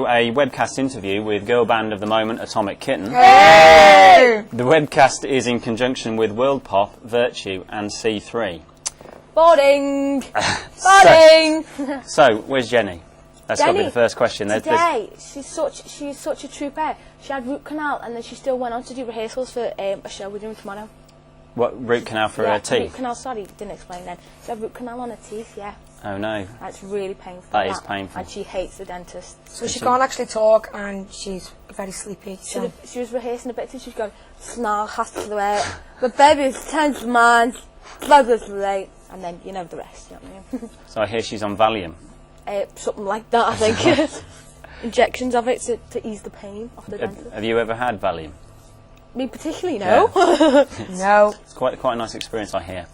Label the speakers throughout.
Speaker 1: A Webcast interview with girl band of the moment, Atomic Kitten.
Speaker 2: Hey!
Speaker 1: The Webcast is in conjunction with World Pop, Virtue and C3.
Speaker 2: Boarding! Boarding!
Speaker 1: So, where's Jenny? That's got to be the first question.
Speaker 2: Today, she's such a trooper. She had root canal and then she still went on to do rehearsals for a show we're doing tomorrow.
Speaker 1: What, root canal for her teeth?
Speaker 2: Root canal, sorry, didn't explain then. She had root canal on her teeth, yeah.
Speaker 1: Oh no.
Speaker 2: That's really painful.
Speaker 1: That is painful.
Speaker 2: And she hates the dentist.
Speaker 3: So she can't actually talk and she's very sleepy. So.
Speaker 2: She was rehearsing a bit and she's going, snarl, has to the way. But baby, it's 10 man, blood's late. And then you know the rest, you know what I mean?
Speaker 1: So I hear she's on Valium.
Speaker 2: Something like that, I think. Injections of it to ease the pain of the dentist.
Speaker 1: Have you ever had Valium?
Speaker 2: Me particularly, no.
Speaker 1: Yeah.
Speaker 3: No.
Speaker 1: It's quite a nice experience, I hear.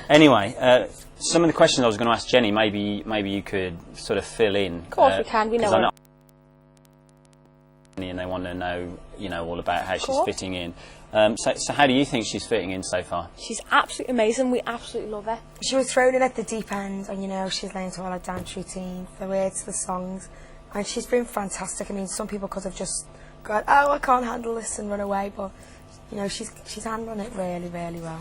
Speaker 1: Anyway, some of the questions I was going to ask Jenny, maybe you could sort of fill in.
Speaker 2: Of course we can. We know.
Speaker 1: And they want to know, all about how she's fitting in. So how do you think she's fitting in so far?
Speaker 2: She's absolutely amazing. We absolutely love her.
Speaker 3: She was thrown in at the deep end, and she's learned to all her dance routine, the words to the songs, and she's been fantastic. I mean, some people could have just gone, "Oh, I can't handle this," and run away, but she's handling it really, really well.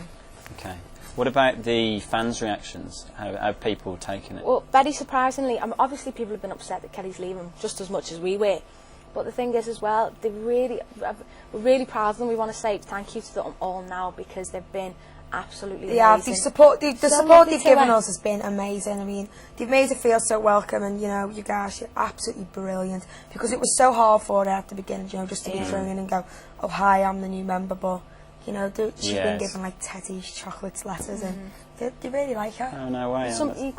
Speaker 1: Okay. What about the fans' reactions? How have people taken it?
Speaker 2: Well, very surprisingly, obviously people have been upset that Kelly's leaving just as much as we were. But the thing is as well, we're really proud of them. We want to say thank you to them all now because they've been absolutely amazing.
Speaker 3: The support they've given us has been amazing. I mean, they've made her feel so welcome, and you guys, you're absolutely brilliant. Because it was so hard for her at the beginning, just to be thrown in and go, "Oh hi, I'm the new member," but she's been given like teddies, chocolates, letters, and they really like her.
Speaker 1: Oh no way!
Speaker 2: People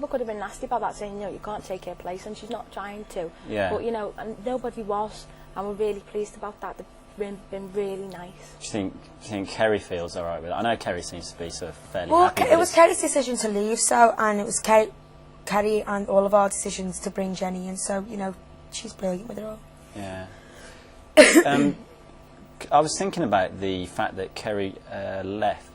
Speaker 2: could have been nasty about that, saying you can't take her place, and she's not trying to.
Speaker 1: Yeah.
Speaker 2: But and nobody was, and we're really pleased about that. They've been really nice.
Speaker 1: Do you think Kerry feels all right with it? I know Kerry seems to be sort of fairly happy.
Speaker 3: It was Kerry's decision to leave, and it was Kerry and all of our decisions to bring Jenny in. So she's brilliant with it all.
Speaker 1: Yeah. I was thinking about the fact that Kerry left.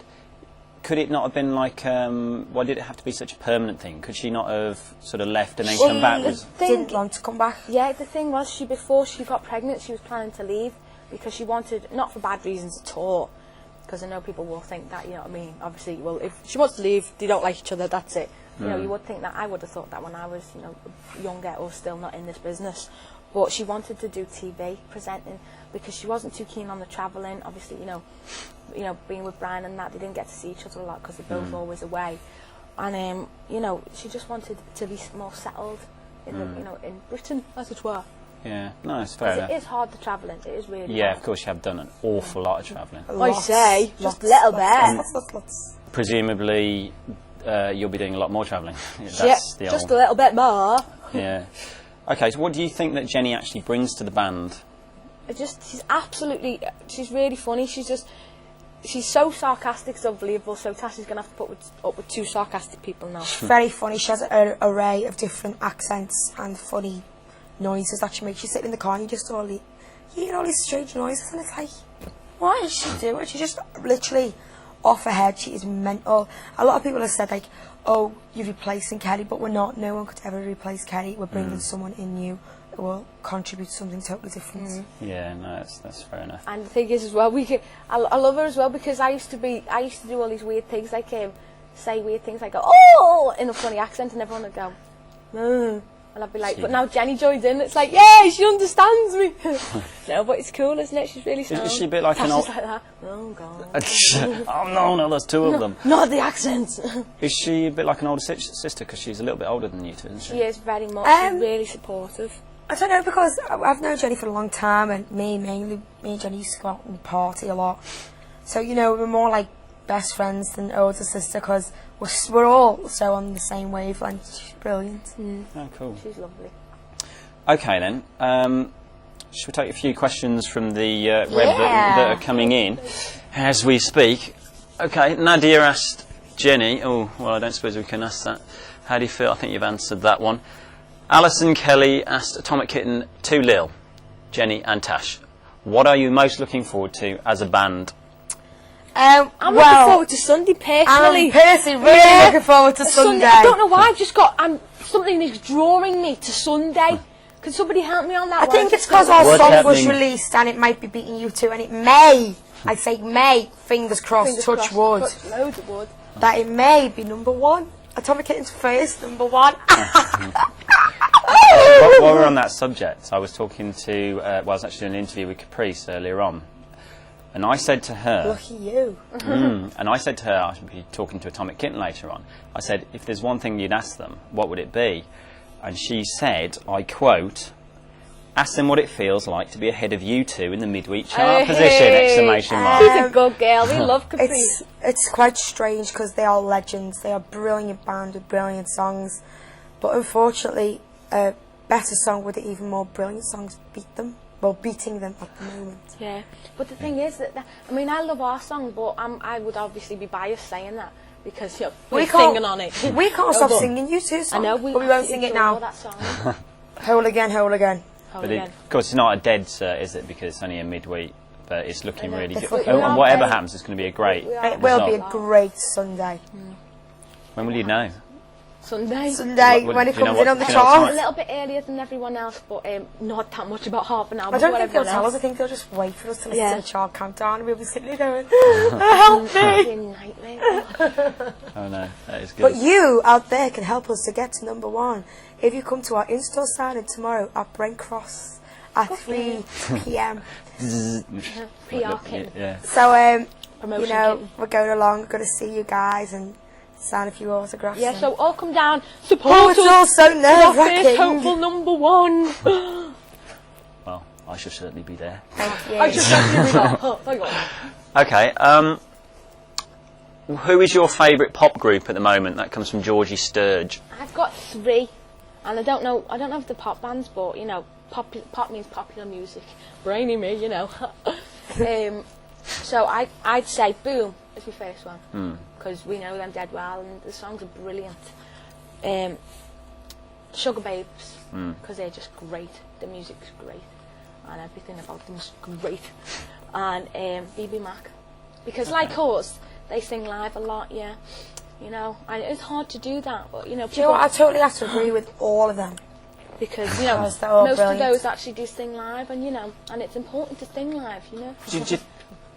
Speaker 1: Could it not have been like, why did it have to be such a permanent thing? Could she not have sort of left and then come back?
Speaker 3: Didn't want to come back.
Speaker 2: Yeah, the thing was, before she got pregnant, she was planning to leave because she wanted, not for bad reasons at all, because I know people will think that, obviously, well, if she wants to leave, they don't like each other, that's it. You would think that. I would have thought that when I was, younger or still not in this business. But she wanted to do TV presenting because she wasn't too keen on the travelling. Obviously, being with Brian and that, they didn't get to see each other a lot because they're both always away. And she just wanted to be more settled in in Britain, as it were.
Speaker 1: Yeah, no, it's fair enough.
Speaker 2: It is hard the travelling. It is really
Speaker 1: hard.
Speaker 2: Of
Speaker 1: course, you have done an awful lot of travelling.
Speaker 2: I say, just a little bit.
Speaker 1: Presumably, you'll be doing a lot more travelling.
Speaker 2: Just a little bit more.
Speaker 1: Yeah. Okay, so what do you think that Jenny actually brings to the band? She's really funny. She's so sarcastic, it's unbelievable. So Tasha's going to have to put up with two sarcastic people now.
Speaker 3: She's very funny. She has an array of different accents and funny noises that she makes. You sit in the car and you just you hear all these strange noises, and it's like, what is she doing? She just literally off her head. She is mental. A lot of people have said like, "Oh, you're replacing Kelly," but we're not. No one could ever replace Kelly. We're bringing someone in new who will contribute to something totally different.
Speaker 1: Yeah, no, that's fair enough.
Speaker 2: And the thing is as well, I love her as well because I used to do all these weird things like say weird things like "oh" in a funny accent, and everyone would go, and I'd be like, but now Jenny joins in. It's like, yeah, she understands me. No, but it's cool, isn't it? She's really sound.
Speaker 1: Is she a bit like an old?
Speaker 2: Like that. Oh God.
Speaker 1: Oh no, there's two of them.
Speaker 2: Not the accents.
Speaker 1: Is she a bit like an older sister? Because she's a little bit older than you two, isn't she?
Speaker 2: She is very much. She's really supportive.
Speaker 3: I don't know, because I've known Jenny for a long time, and me and Jenny used to go out and party a lot. So we're more like best friends than older sister, because we're all so on the same wavelength. She's brilliant.
Speaker 1: Oh, cool.
Speaker 2: She's lovely.
Speaker 1: Okay then, should we take a few questions from the web that are coming in as we speak? Okay, Nadia asked Jenny. Oh, well, I don't suppose we can ask that. How do you feel? I think you've answered that one. Alison Kelly asked Atomic Kitten to Lil, Jenny and Tash. What are you most looking forward to as a band?
Speaker 2: I'm looking forward to Sunday personally.
Speaker 3: I'm personally really looking forward to Sunday.
Speaker 2: I don't know why. Something is drawing me to Sunday Can somebody help me on that
Speaker 3: I
Speaker 2: one?
Speaker 3: think it's because our
Speaker 1: What's
Speaker 3: song was
Speaker 1: happening?
Speaker 3: released and it might be beating you too, and it may, I say may, fingers crossed, touch wood,
Speaker 2: Loads of wood.
Speaker 3: that it may be number one. Atomic Kitten's first, number one.
Speaker 1: While we're on that subject, I was talking to, I was actually in an interview with Caprice earlier on, and I said to her,
Speaker 3: Lucky you.
Speaker 1: and I said to her, I should be talking to Atomic Kitten later on, I said, if there's one thing you'd ask them, what would it be? And she said, I quote, ask them what it feels like to be ahead of you two in the midweek chart position, exclamation mark.
Speaker 2: She's a good girl. We love Caprice.
Speaker 3: It's quite strange because they are legends. They are a brilliant band with brilliant songs, but unfortunately, a better song with even more brilliant songs beat them. Well, beating them at the moment.
Speaker 2: Yeah, but the thing is that I mean, I love our song, but I would obviously be biased saying that because we're singing on it.
Speaker 3: We can't stop singing you two songs.
Speaker 2: I know,
Speaker 3: but we won't sing it now.
Speaker 2: That song.
Speaker 3: Whole again, whole again.
Speaker 1: But of course, it's not a dead cert, is it? Because it's only a midweek, but it's looking really good.
Speaker 3: looking
Speaker 1: And whatever
Speaker 3: great.
Speaker 1: happens, it's going to be a great
Speaker 3: It will be a
Speaker 1: result.
Speaker 3: great Sunday.
Speaker 1: When will you know?
Speaker 2: Sunday.
Speaker 3: Sunday,
Speaker 1: What-
Speaker 3: when it
Speaker 1: do you know
Speaker 3: comes in
Speaker 1: what-
Speaker 3: on the
Speaker 1: do you know what
Speaker 2: A
Speaker 3: chart.
Speaker 1: time?
Speaker 2: little bit earlier than everyone else, but not that much, about half an hour.
Speaker 3: I don't
Speaker 2: before
Speaker 3: think they'll
Speaker 2: everyone
Speaker 3: tell
Speaker 2: else.
Speaker 3: us. I think they'll just wait for us to listen
Speaker 2: Yeah.
Speaker 3: to the chart countdown and we'll be sitting there going, help me.
Speaker 2: Fucking nightmare.
Speaker 1: Oh no, that is good.
Speaker 3: But you out there can help us to get to number one if you come to our in-store signing tomorrow at Brent Cross at 3 p.m.
Speaker 2: PR Kitten.
Speaker 1: Yeah.
Speaker 3: So,
Speaker 2: Promotion
Speaker 3: you know,
Speaker 2: Kitten.
Speaker 3: we're going along, going to see you guys and sign a few autographs.
Speaker 2: Yeah,
Speaker 3: and-
Speaker 2: so all come down, support
Speaker 3: Oh, it's
Speaker 2: us.
Speaker 3: all so
Speaker 2: Our first
Speaker 3: nerve-wracking.
Speaker 2: hopeful number one.
Speaker 1: Well, I shall certainly be there.
Speaker 2: I just hang on.
Speaker 1: Okay. Who is your favourite pop group at the moment? That comes from Georgie Sturge.
Speaker 2: I've got 3, and I don't know if they're pop bands, but you know, pop means popular music. Brainy me, you know. So I'd say Boom is my first one because we know them dead well, and the songs are brilliant. Sugar Babes because they're just great. The music's great, and everything about them's great. And BB Mac because like us, they sing live a lot. Yeah, you know, and it's hard to do that, but you know,
Speaker 3: Do you know
Speaker 2: people,
Speaker 3: what? I totally have to agree with all of them.
Speaker 2: because you know
Speaker 3: Because they're all
Speaker 2: most
Speaker 3: brilliant.
Speaker 2: of those actually do sing live, and you know, and it's important to sing live. You know.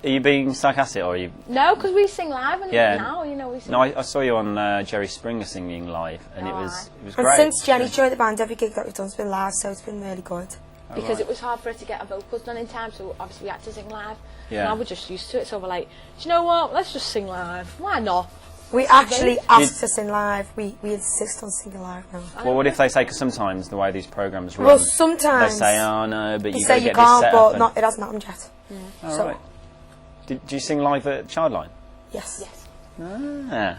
Speaker 1: Are you being sarcastic, or are you?
Speaker 2: No, because we sing live, and
Speaker 1: Yeah.
Speaker 2: now you know we sing.
Speaker 1: No, I saw you on Jerry Springer singing live, and it was
Speaker 3: And
Speaker 1: great.
Speaker 3: since Jenny joined the band, every gig that we've done's been live, so it's been really good.
Speaker 2: because it was hard for her to get her vocals done in time, so obviously we had to sing live.
Speaker 1: Yeah.
Speaker 2: Now we're just used to it, so we're like, do you know what? Let's just sing live. Why not?
Speaker 3: We actually asked to sing live. We insist on singing live now.
Speaker 1: Well, what if they say? Because sometimes the way these programs run,
Speaker 3: Well,
Speaker 1: they
Speaker 3: sometimes
Speaker 1: say, "Oh no, but
Speaker 3: they
Speaker 1: you
Speaker 3: say
Speaker 1: gotta
Speaker 3: you
Speaker 1: get this
Speaker 3: can't,
Speaker 1: set
Speaker 3: but
Speaker 1: up."
Speaker 3: not, it hasn't happened yet.
Speaker 1: All
Speaker 3: so-
Speaker 1: right. Do you sing live at Childline?
Speaker 3: Yes.
Speaker 2: Yes.
Speaker 1: Ah,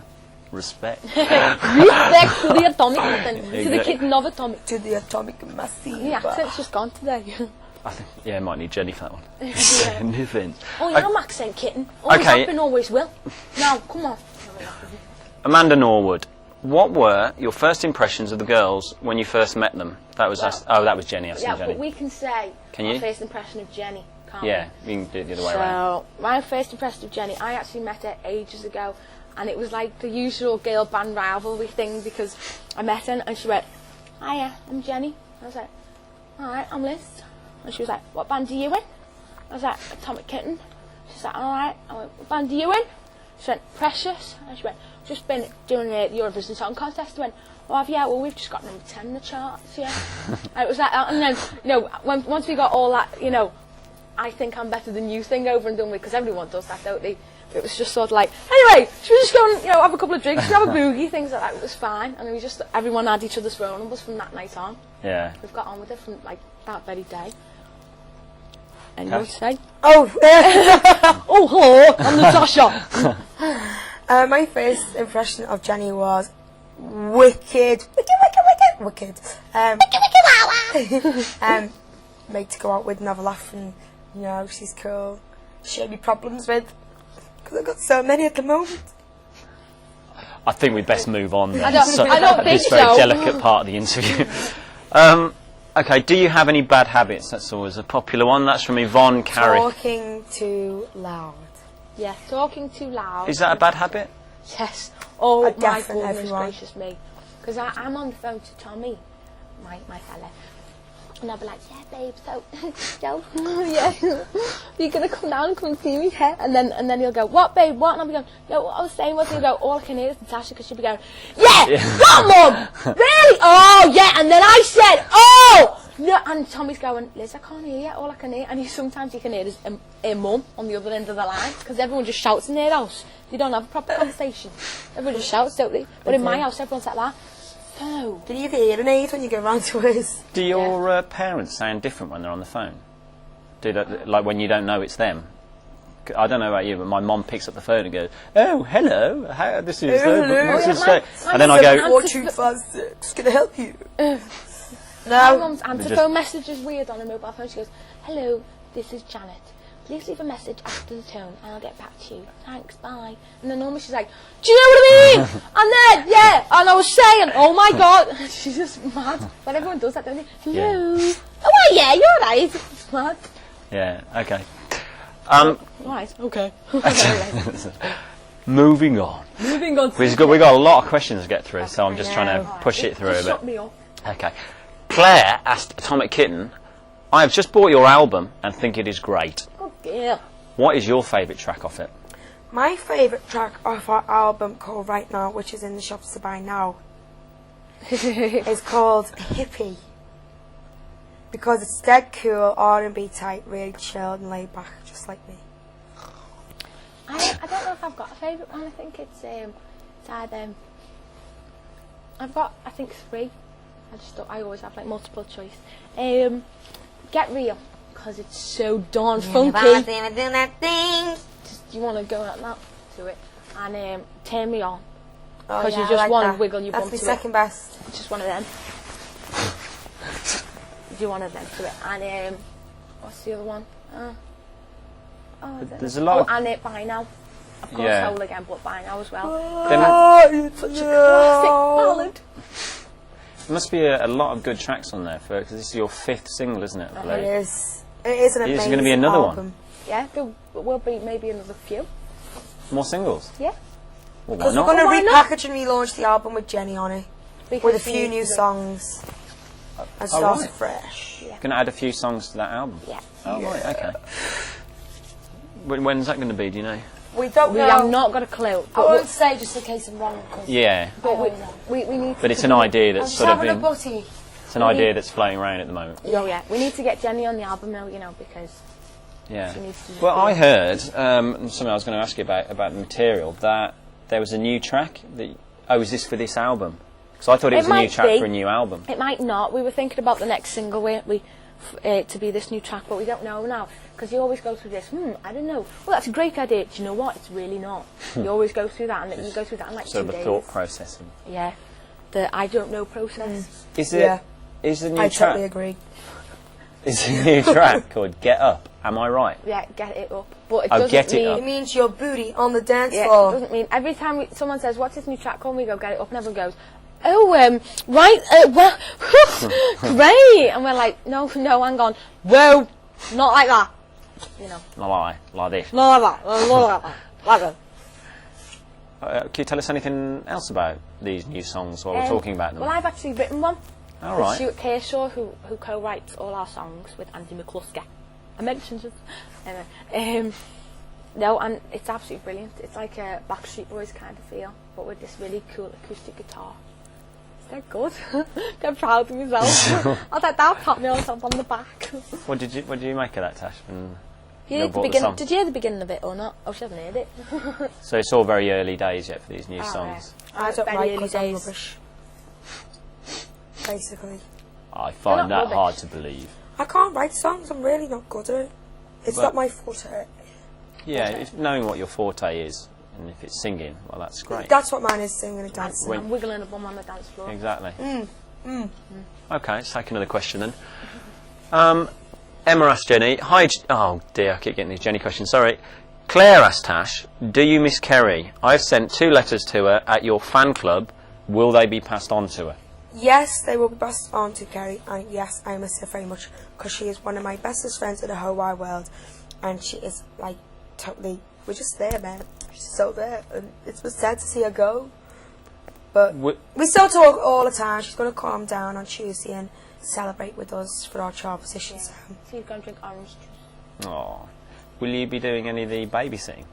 Speaker 1: respect.
Speaker 2: Respect to the Atomic Kitten, to the
Speaker 1: Exactly.
Speaker 2: Kitten of Atomic.
Speaker 3: To the atomic massive.
Speaker 2: The accent's just gone today.
Speaker 1: I think, yeah, I might need Jenny for that one.
Speaker 2: Yeah.
Speaker 1: No offence.
Speaker 2: Oh, yeah, I'm accent Kitten. Always
Speaker 1: Okay.
Speaker 2: have been, always will. Now, come on.
Speaker 1: Amanda Norwood, what were your first impressions of the girls when you first met them? That was that was Jenny. I
Speaker 2: Yeah,
Speaker 1: Jenny.
Speaker 2: but we can say
Speaker 1: Can
Speaker 2: our
Speaker 1: you?
Speaker 2: first impression of Jenny, can't
Speaker 1: Yeah,
Speaker 2: we?
Speaker 1: you can do it the other way around.
Speaker 2: So, my first impression of Jenny, I actually met her ages ago, and it was like the usual girl band rivalry thing because I met her and she went, "Hiya, I'm Jenny." I was like, "Alright, I'm Liz." And she was like, "What band are you in?" I was like, "Atomic Kitten." She's like, "Alright." I went, "What band are you in?" She went, "Precious." And she went, "Just been doing the Eurovision Song Contest." I went, "Oh, have you? Well, we've just got number 10 in the charts, yeah." And it was like that, and then, you know, once we got all that, you know, I think I'm better than you thing over and done with, because everyone does that, don't they? It was just sort of like, anyway, should we just go and, you know, have a couple of drinks, have a boogie, things like that. It was fine, and we just, everyone had each other's phone numbers from that night on.
Speaker 1: Yeah.
Speaker 2: We've got on with it from, like, that very day. Anyone to say?
Speaker 3: Oh,
Speaker 2: Oh, hello, I'm Natasha.
Speaker 3: my first impression of Jenny was wicked. Wicked. Made to go out with and have a laugh, and you know she's cool. She had me problems with because I've got so many at the moment.
Speaker 1: I think we'd best move on then.
Speaker 2: I don't think
Speaker 1: this very
Speaker 2: so.
Speaker 1: delicate part of the interview. Okay, do you have any bad habits? That's always a popular one. That's from Yvonne Carey.
Speaker 3: Talking too loud.
Speaker 2: Yeah, talking too loud.
Speaker 1: Is that a bad habit?
Speaker 2: Yes. Oh,
Speaker 3: A
Speaker 2: my
Speaker 3: definite
Speaker 2: goodness
Speaker 3: everyone.
Speaker 2: gracious me. Because I'm on the phone to Tommy, my fella, And I'll be like, yeah, babe, so, Joe, yeah, you're going to come down and come and see me, yeah? And then he'll go, what, babe, what? And I'll be going, no, what I was saying was, he'll go, all I can hear is Natasha, because she'll be going, yeah, what, Mum? Really? Oh, yeah. And then I said, oh! No, and Tommy's going, Liz, I can't hear you, all I can hear. And sometimes you can hear his mum on the other end of the line, because everyone just shouts in their house. They don't have a proper conversation. Everyone just shouts, don't they? But in my house, everyone's like that. So...
Speaker 3: Do you have hearing aids when you go round to us?
Speaker 1: Do your parents sound different when they're on the phone? Do that, like when you don't know it's them? I don't know about you, but my mom picks up the phone and goes, "Oh, hello, this is and then I go,
Speaker 3: 4256, can I help you?"
Speaker 2: My mum's answer phone message is weird on a mobile phone. She goes, "Hello, this is Janet. Please leave a message after the tone and I'll get back to you. Thanks, bye." And then normally she's like, "Do you know what I mean?" And then, yeah, and I was saying, "Oh my God." She's just mad. But everyone does that, don't they? Hello. Yeah. Oh, well, yeah, you're right. It's mad.
Speaker 1: Yeah, okay.
Speaker 2: Right, okay.
Speaker 1: Moving on. We've got a lot of questions to get through, so I'm just trying to push it through a bit.
Speaker 2: Shut me up.
Speaker 1: Okay. Claire asked Atomic Kitten, "I have just bought your album and think it is great.
Speaker 2: Good girl.
Speaker 1: What is your favourite track off it?"
Speaker 3: My favourite track off our album called Right Now, which is in the shops to buy now, is called Hippie. Because it's dead cool, R&B type, really chilled and laid back, just like me.
Speaker 2: I don't know if I've got a favourite one. I think it's either... I've got, I think, 3. I always have like multiple choice. Get Real, because it's so darn funky. Just, you want to go at that to it. And Turn Me On, because you just want to wiggle your bum to it.
Speaker 3: That's my second best.
Speaker 2: It's just one of them. You do one of them to it. And what's the other one?
Speaker 1: There's a lot of...
Speaker 2: and it By Now. Of course, Soul Again, but By Now as well.
Speaker 3: It's
Speaker 2: such a classic ballad.
Speaker 1: There must be a lot of good tracks on there, because this is your 5th single, isn't it?
Speaker 3: It is. It is an amazing
Speaker 1: Is there going to be another
Speaker 3: album.
Speaker 1: one?
Speaker 2: Yeah, there will be maybe another few.
Speaker 1: More singles?
Speaker 2: Yeah.
Speaker 1: Well, why
Speaker 3: Because we're
Speaker 1: not?
Speaker 3: going to
Speaker 2: Why not?
Speaker 3: repackage and relaunch the album with Jenny on it.
Speaker 2: Because
Speaker 3: With a few new songs. And start
Speaker 1: right.
Speaker 3: fresh.
Speaker 2: Yeah.
Speaker 1: Going to add a few songs to that album?
Speaker 2: Yeah.
Speaker 1: Oh, right, okay. When's that going to be, do you know?
Speaker 3: We don't
Speaker 2: We
Speaker 3: know.
Speaker 2: have not got a clue.
Speaker 3: I won't say just in case I'm wrong.
Speaker 1: Yeah.
Speaker 2: But we need to...
Speaker 1: But it's an idea that's sort of
Speaker 3: having a
Speaker 1: been...
Speaker 3: butty.
Speaker 1: It's an idea that's floating around at the moment.
Speaker 2: Oh, yeah. We need to get Jenny on the album now, because...
Speaker 1: Yeah.
Speaker 2: She needs to...
Speaker 1: Well, I heard, something I was going to ask you about the material, that there was a new track that... Oh, is this for this album? Because I thought it was a new track for a new album.
Speaker 2: It might not. We were thinking about the next single, weren't we? To be this new track, but we don't know now. Because you always go through this, I don't know. Well, that's a great idea. Do you know what? It's really not. You always go through that, and then you go through that in like 2 days.
Speaker 1: Sort of a thought processing.
Speaker 2: Yeah. The I don't know process.
Speaker 1: Is it... Is the new track...
Speaker 3: I totally agree.
Speaker 1: Is the new track called Get Up? Am I right?
Speaker 2: Yeah, get it up. But it
Speaker 1: Oh,
Speaker 2: doesn't
Speaker 1: Get It
Speaker 2: mean...
Speaker 1: Up.
Speaker 3: It means your booty on the dance
Speaker 2: Yeah,
Speaker 3: floor.
Speaker 2: it doesn't mean... Every time someone says, what's this new track called? We go, Get It Up, and everyone goes, oh, right, well, great. And we're like, no, hang on. Whoa, not like that. You know.
Speaker 1: Not like this.
Speaker 2: Not like that. Not like that. Like that.
Speaker 1: Can you tell us anything else about these new songs while we're talking about them?
Speaker 2: Well, I've actually written one.
Speaker 1: All
Speaker 2: with
Speaker 1: right.
Speaker 2: Stuart Kershaw, who co-writes all our songs with Andy McCluskey. I mentioned it. Anyway, no, and it's absolutely brilliant. It's like a Backstreet Boys kind of feel, but with this really cool acoustic guitar. They're good. I'm proud of myself. I was like, that pat me on the back.
Speaker 1: What did you make of that, Tash?
Speaker 2: Did you hear the beginning of it or not? Oh, she hasn't heard it.
Speaker 1: So it's all very early days yet for these new songs.
Speaker 3: I don't
Speaker 2: Very
Speaker 3: like
Speaker 2: early
Speaker 3: because I'm
Speaker 2: days.
Speaker 3: rubbish. Basically.
Speaker 1: I find
Speaker 2: They're not
Speaker 1: that hard to believe.
Speaker 3: I can't write songs, I'm really not good at it. It's not my forte.
Speaker 1: Yeah, if knowing what your forte is, and if it's singing, well, that's great.
Speaker 3: That's what mine is, singing and dancing.
Speaker 1: When-
Speaker 2: I'm wiggling a bum on the dance floor.
Speaker 1: Exactly. Okay, let's take another question then. Emma asked Jenny, hi, oh dear, I keep getting these Jenny questions, sorry. Claire asked Tash, do you miss Kerry? I've sent 2 letters to her at your fan club. Will they be passed on to her?
Speaker 3: Yes, they will be passed on to Kerry, and yes, I miss her very much, because she is one of my bestest friends in the whole wide world, and she is, like, totally, we're just there, man. She's so there, and it's sad to see her go. But we still talk all the time. She's going to calm down on Tuesday and celebrate with us for our child position.
Speaker 2: So you're going to drink orange juice.
Speaker 1: Oh. Will you be doing any of the babysitting?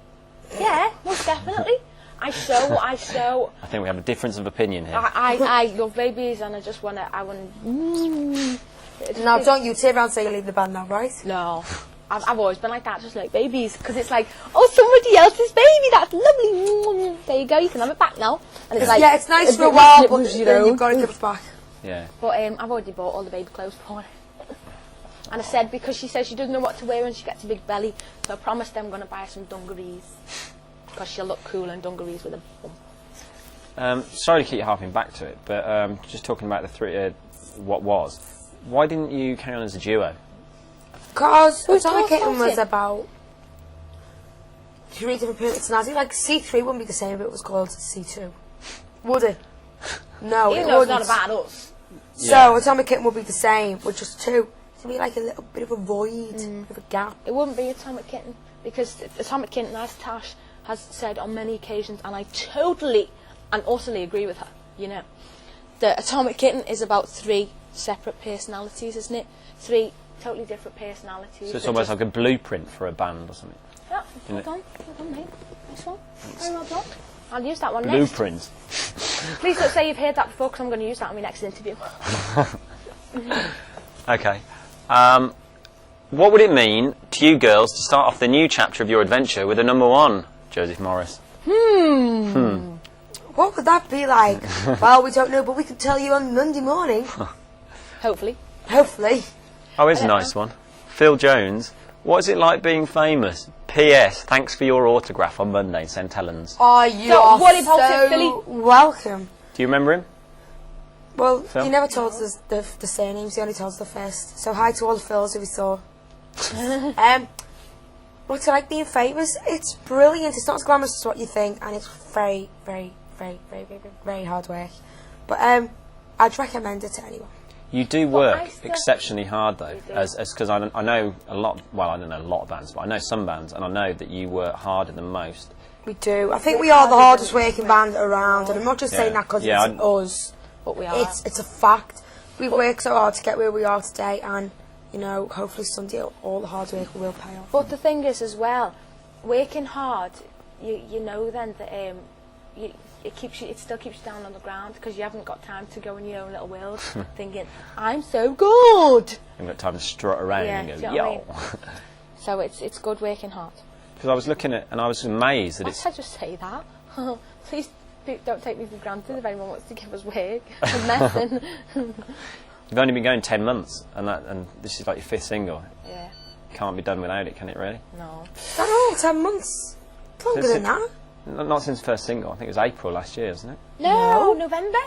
Speaker 2: Yeah, most definitely. I
Speaker 1: think we have a difference of opinion here.
Speaker 2: I love babies, and I want to.
Speaker 3: Now, don't you turn around and say you leave the band now, right?
Speaker 2: No. I've always been like that, just like babies, because it's like, oh, somebody else's baby, that's lovely. There you go, you can have it back now. And it's like,
Speaker 3: yeah, it's nice for a while, but then you've got to give it back.
Speaker 1: Yeah.
Speaker 2: But I've already bought all the baby clothes for her. And I said, because she says she doesn't know what to wear when she gets a big belly, so I promised I'm going to buy her some dungarees, because she'll look cool in dungarees with a bum.
Speaker 1: Sorry to keep harping back to it, but just talking about the three, what was. Why didn't you carry on as a duo?
Speaker 3: Because Atomic Kitten was about 3 different personalities. Like C3 wouldn't be the same if it was called C2, would it? No,
Speaker 2: Even
Speaker 3: it
Speaker 2: though it's
Speaker 3: wouldn't.
Speaker 2: not about us.
Speaker 3: So Atomic Kitten would be the same with just 2. It'd be like a little bit of a void, of a gap.
Speaker 2: It wouldn't be Atomic Kitten, because Atomic Kitten, as Tash has said on many occasions, and I totally and utterly agree with her, you know, the Atomic Kitten is about 3 separate personalities, isn't it? 3 totally different personalities.
Speaker 1: So it's almost like a blueprint for a band or something.
Speaker 2: Yeah, well done, mate. Nice one. Very well done. I'll use that one next.
Speaker 1: Blueprint.
Speaker 2: Please don't say you've heard that before, because I'm going to use that in my next interview.
Speaker 1: Okay. What would it mean to you girls to start off the new chapter of your adventure with a number 1, Joseph Morris?
Speaker 3: What would that be like? Well, we don't know, but we can tell you on Monday morning.
Speaker 2: Hopefully.
Speaker 3: Hopefully.
Speaker 1: Oh, here's a nice one. Phil Jones. What is it like being famous? P.S. Thanks for your autograph on Monday in St Helens.
Speaker 3: Oh, you
Speaker 2: Don't
Speaker 3: are
Speaker 2: worry about it,
Speaker 3: so
Speaker 2: Philly.
Speaker 3: welcome.
Speaker 1: Do you remember him?
Speaker 3: Well,
Speaker 1: Phil?
Speaker 3: he never told us the surnames, he only told us the first. So hi to all the Phils who we saw. What's it like being famous? It's brilliant. It's not as glamorous as what you think, and it's very, very, very, very, very, very hard work. But I'd recommend it to anyone.
Speaker 1: You do work exceptionally hard, though, because I know a lot. Well, I don't know a lot of bands, but I know some bands, and I know that you work harder than most.
Speaker 3: We do. I think we are the hardest working band around, and I'm not just saying that because it's us.
Speaker 2: But we are.
Speaker 3: It's a fact. We've worked so hard to get where we are today, and you know, hopefully someday all the hard work will pay off.
Speaker 2: But the thing is, as well, working hard, you know then that it still keeps you down on the ground, because you haven't got time to go in your own little world thinking, I'm so good.
Speaker 1: You haven't got time to strut around and go,
Speaker 2: do you know
Speaker 1: yo.
Speaker 2: what I mean? So it's good working hard.
Speaker 1: Because I was looking at, and I was amazed that
Speaker 2: Why did I just say that? Please don't take me for granted if anyone wants to give us work. I'm messing.
Speaker 1: You've only been going 10 months, and this is like your 5th single.
Speaker 2: Yeah.
Speaker 1: Can't be done without it, can it really?
Speaker 2: No.
Speaker 3: Oh, 10 months. Longer than that.
Speaker 1: Not since first single. I think it was April last year, isn't it?
Speaker 2: No, November.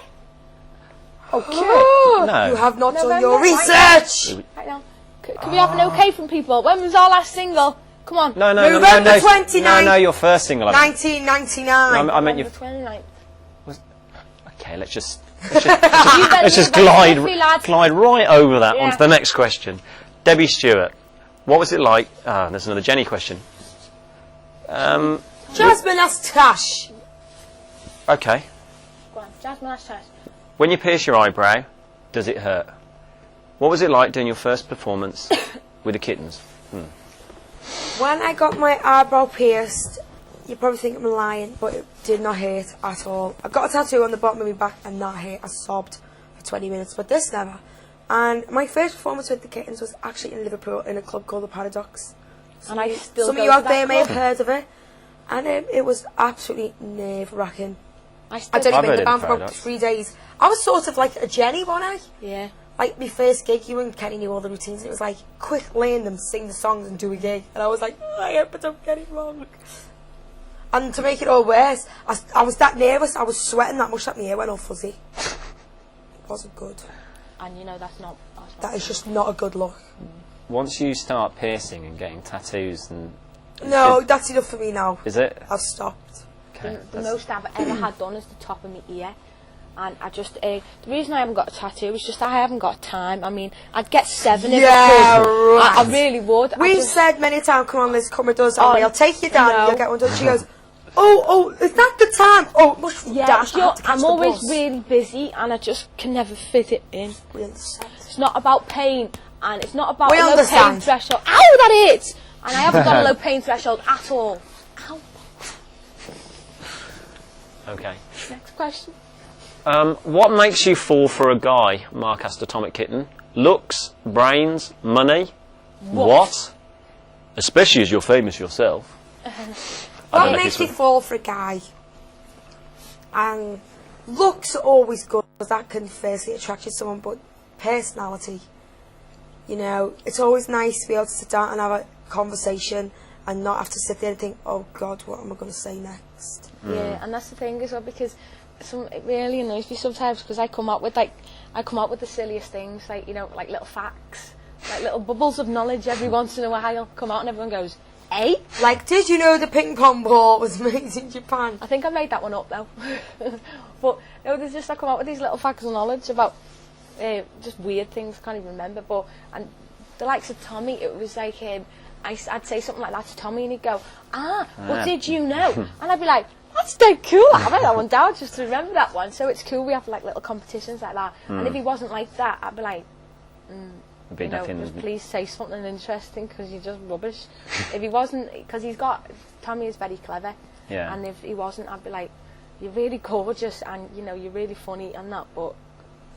Speaker 3: Okay.
Speaker 1: No.
Speaker 3: You have not done
Speaker 2: November,
Speaker 3: your research.
Speaker 2: Right now. Can we have an okay from people? When was our last single? Come on.
Speaker 1: No,
Speaker 3: November 29th.
Speaker 1: No, your first single.
Speaker 3: 1999.
Speaker 1: I meant your...
Speaker 2: November 29th.
Speaker 1: Okay, let's just glide right over that onto the next question. Debbie Stewart, what was it like? There's another Jenny question.
Speaker 3: Jasmine asked Tash.
Speaker 1: Okay.
Speaker 2: Go on, Jasmine, last time.
Speaker 1: When you pierce your eyebrow, does it hurt? What was it like doing your first performance with the Kittens?
Speaker 3: When I got my eyebrow pierced, you probably think I'm lying, but it did not hurt at all. I got a tattoo on the bottom of my back and that hurt. I sobbed for 20 minutes, but this never. And my first performance with the Kittens was actually in Liverpool in a club called the Paradox.
Speaker 2: And I still
Speaker 3: Some of you out there may have heard of it. And it was absolutely nerve-wracking. I'd only been in the band for about 3 days. I was sort of like a Jenny, wasn't I?
Speaker 2: Yeah.
Speaker 3: Like, my first gig, you and Kenny knew all the routines, and it was like, quick, learn them, sing the songs, and do a gig. And I was like, I hope I don't get it wrong. And to make it all worse, I was that nervous, I was sweating that much that my hair went all fuzzy. It wasn't good.
Speaker 2: And you know that's not
Speaker 3: That is just not a good look.
Speaker 1: Once you start piercing and getting tattoos and...
Speaker 3: No, that's enough for me now.
Speaker 1: Is it?
Speaker 3: I've stopped.
Speaker 1: Okay.
Speaker 2: The most I've ever had done is the top of my ear. And I just, the reason I haven't got a tattoo is just that I haven't got time. I mean, I'd get 7 if I could.
Speaker 3: Right.
Speaker 2: I really would.
Speaker 3: We've said many times, come on Liz, come with us, and we'll take you down and you'll get one done. She goes, is that the time? Oh, much
Speaker 2: Yeah,
Speaker 3: dash.
Speaker 2: I'm always really busy and I just can never fit it in.
Speaker 3: We understand.
Speaker 2: It's not about pain and it's not about
Speaker 3: We
Speaker 2: a low pain
Speaker 3: understand.
Speaker 2: threshold. Ow, that hits! And I haven't got a low pain threshold at all. Ow.
Speaker 1: Okay.
Speaker 2: Next question.
Speaker 1: What makes you fall for a guy? Mark asked Atomic Kitten. Looks, brains, money. What? Especially as you're famous yourself.
Speaker 3: What makes you fall for a guy? And looks are always good, because that can firstly attract you to someone, but personality. You know, it's always nice to be able to sit down and have a conversation and not have to sit there and think, oh God, what am I going to say next?
Speaker 2: Yeah, and that's the thing as well, because it really annoys me sometimes, because I come up with the silliest things, like, you know, like little facts, like little bubbles of knowledge every once in a while come out and everyone goes, eh?
Speaker 3: Like, did you know the ping pong ball was made in Japan?
Speaker 2: I think I made that one up though. But no, there's just I come out with these little facts of knowledge about just weird things I can't even remember. But and the likes of Tommy, it was like I'd say something like that to Tommy and he'd go, well, did you know? And I'd be like, that's dead cool. I write that one down just to remember that one. So it's cool. We have like little competitions like that. And if he wasn't like that, I'd be like, you know, just please say something interesting because you're just rubbish. If he wasn't, because Tommy is very clever.
Speaker 1: Yeah.
Speaker 2: And if he wasn't, I'd be like, you're really gorgeous and you know you're really funny and that, but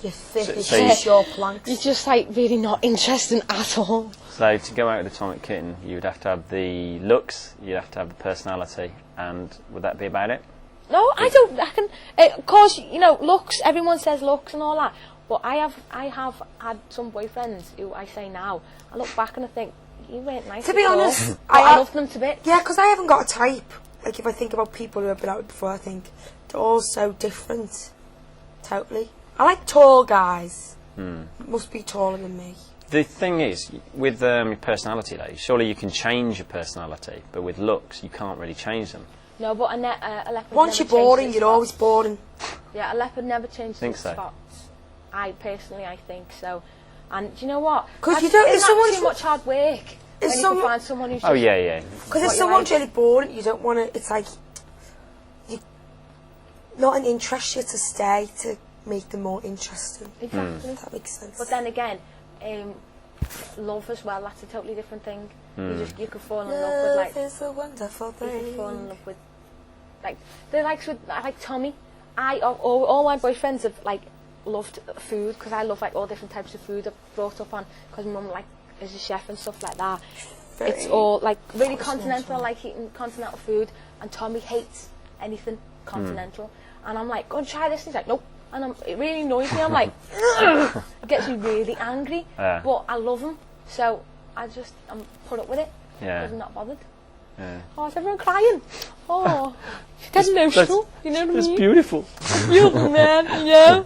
Speaker 3: You're thick as your planks.
Speaker 2: you're just like really not interesting at all.
Speaker 1: So to go out with Atomic Kitten, you would have to have the looks, you'd have to have the personality, and would that be about it?
Speaker 2: No, I don't reckon. Of course, you know, looks. Everyone says looks and all that. But I have had some boyfriends who I say now, I look back and I think, you weren't nice
Speaker 3: To be
Speaker 2: at all.
Speaker 3: honest,
Speaker 2: But I love them to bits.
Speaker 3: Yeah, because I haven't got a type. Like, if I think about people who I've been out with before, I think they're all so different. Totally. I like tall guys. Must be taller than me.
Speaker 1: The thing is, with your personality though, surely you can change your personality, but with looks, you can't really change them.
Speaker 2: No, but a leopard
Speaker 3: Once
Speaker 2: never
Speaker 3: you're boring,
Speaker 2: changes
Speaker 3: you're always
Speaker 2: spots.
Speaker 3: boring.
Speaker 2: Yeah, a leopard never changes
Speaker 1: Think
Speaker 2: its
Speaker 1: so?
Speaker 2: spots. I think so. And do you know what?
Speaker 3: 'Cause you don't- if
Speaker 2: Isn't
Speaker 3: someone's-
Speaker 2: too much hard work when you can find someone who's
Speaker 1: Oh
Speaker 2: just
Speaker 1: yeah.
Speaker 3: Because if
Speaker 2: what you
Speaker 3: someone's
Speaker 2: like.
Speaker 3: really boring, you don't want to. It's like not an interest you to stay to make them more interesting.
Speaker 2: Exactly.
Speaker 3: If that makes sense.
Speaker 2: But then again, love as well, that's a totally different thing. You could fall in love with like
Speaker 3: is a wonderful
Speaker 2: you
Speaker 3: thing.
Speaker 2: could fall in love with like the likes with like Tommy. All my boyfriends have like loved food because I love like all different types of food. I've brought up on because my mum like is a chef and stuff like that. It's all like really continental, like eating continental food. And Tommy hates anything continental. And I'm like, go and try this. And he's like, nope. And it really annoys me. I'm like, ugh. It gets me really angry.
Speaker 1: Yeah.
Speaker 2: But I love him, so I'm put up with it.
Speaker 1: Yeah.
Speaker 2: Because I'm not bothered.
Speaker 1: Yeah.
Speaker 2: Oh, is everyone crying? Oh, that's emotional. You know what I
Speaker 1: It's
Speaker 2: mean?
Speaker 1: beautiful.
Speaker 2: Beautiful, man. Yeah.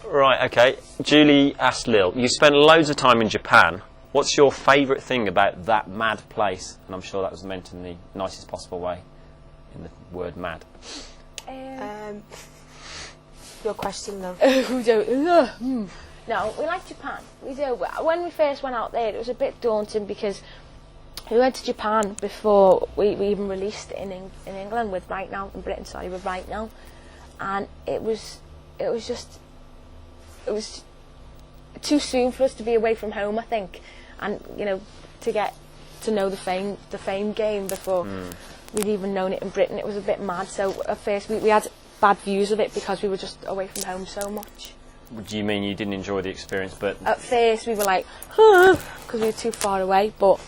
Speaker 1: Right, okay. Julie asked Lil, you spent loads of time in Japan. What's your favourite thing about that mad place? And I'm sure that was meant in the nicest possible way, in the word mad.
Speaker 3: Your question though.
Speaker 2: No, we like Japan. We do. When we first went out there, it was a bit daunting because we went to Japan before we even released in England with Right Now, in Britain, sorry, with Right Now, and it was too soon for us to be away from home, I think, and you know, to get to know the fame game before we'd even known it in Britain. It was a bit mad. So at first we had bad views of it because we were just away from home so much.
Speaker 1: Do you mean you didn't enjoy the experience, but...
Speaker 2: At first we were like, because we were too far away, but...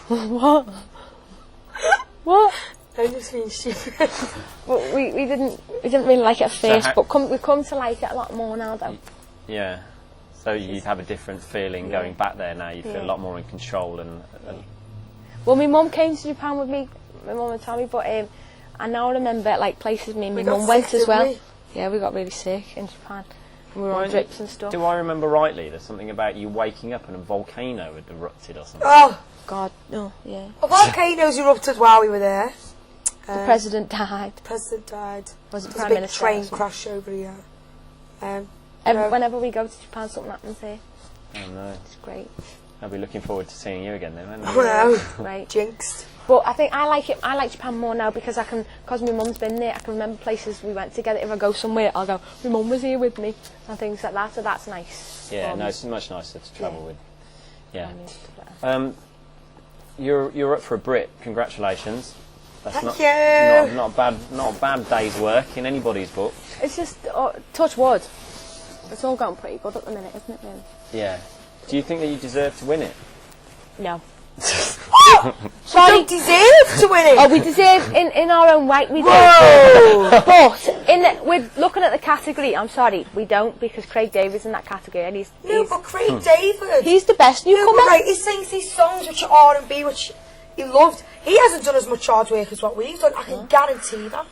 Speaker 2: What? What?
Speaker 3: I'm just being stupid.
Speaker 2: But we didn't really like it at first, but we've come to like it a lot more now though.
Speaker 1: Yeah. So you'd have a different feeling going back there now. You'd feel a lot more in control and
Speaker 2: Well, my mum came to Japan with me, my mum and Tommy, but I now remember like places me and my mum went as well. Yeah, we got really sick in Japan. We were on drips and stuff.
Speaker 1: Do I remember rightly? There's something about you waking up and a volcano had erupted or something.
Speaker 3: Oh
Speaker 2: God, no, yeah.
Speaker 3: A volcanoes erupted while we were there.
Speaker 2: The president died.
Speaker 3: The president died.
Speaker 2: Was it
Speaker 3: There's
Speaker 2: Prime
Speaker 3: a big
Speaker 2: Minister?
Speaker 3: train crash over here.
Speaker 2: Whenever we go to Japan, something happens here.
Speaker 1: Oh no.
Speaker 2: It's great.
Speaker 1: I'll be looking forward to seeing you again then, won't I?
Speaker 3: Well,
Speaker 2: Right.
Speaker 3: jinxed.
Speaker 2: But I think I like it. I like Japan more now because because my mum's been there. I can remember places we went together. If I go somewhere, I'll go. My mum was here with me and things like that. So that's nice.
Speaker 1: Yeah, no, it's much nicer to travel with. Yeah.
Speaker 2: Yeah.
Speaker 1: You're up for a Brit. Congratulations. That's
Speaker 3: Thank you.
Speaker 1: not a bad day's work in anybody's book.
Speaker 2: It's just touch wood. It's all going pretty good at the minute, isn't it? Really?
Speaker 1: Yeah. Do you think that you deserve to win it?
Speaker 2: No.
Speaker 3: We don't deserve to win it.
Speaker 2: Oh, we deserve in our own right. We do.
Speaker 3: Whoa.
Speaker 2: But we're looking at the category. I'm sorry, we don't because Craig David's in that category and he's
Speaker 3: But Craig David.
Speaker 2: he's the best newcomer.
Speaker 3: No, but right, he sings these songs which are R&B, which he loved. He hasn't done as much hard work as what we've done. I can guarantee that.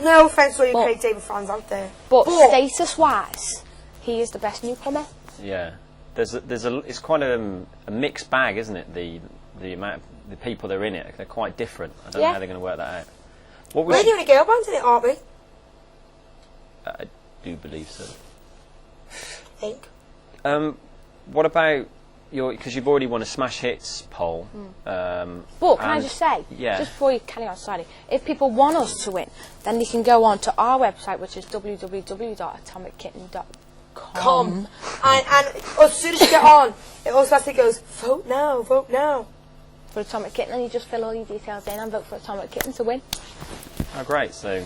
Speaker 3: No offence to any Craig David fans out there.
Speaker 2: But status-wise, he is the best newcomer.
Speaker 1: Yeah. It's quite a mixed bag, isn't it? The amount of the people that are in it, they're quite different. I don't know how they're going to work that out.
Speaker 3: We're doing a girl band in it, aren't we?
Speaker 1: I do believe so.
Speaker 3: I think.
Speaker 1: What about because you've already won a Smash Hits poll.
Speaker 2: But can I just say, just before you carry on, sorry, if people want us to win, then they can go on to our website, which is www.atomickitten.com.
Speaker 3: And as soon as you get on, it automatically goes, vote now.
Speaker 2: For Atomic Kitten, and you just fill all your details in and vote for Atomic Kitten to win.
Speaker 1: Oh, great. So,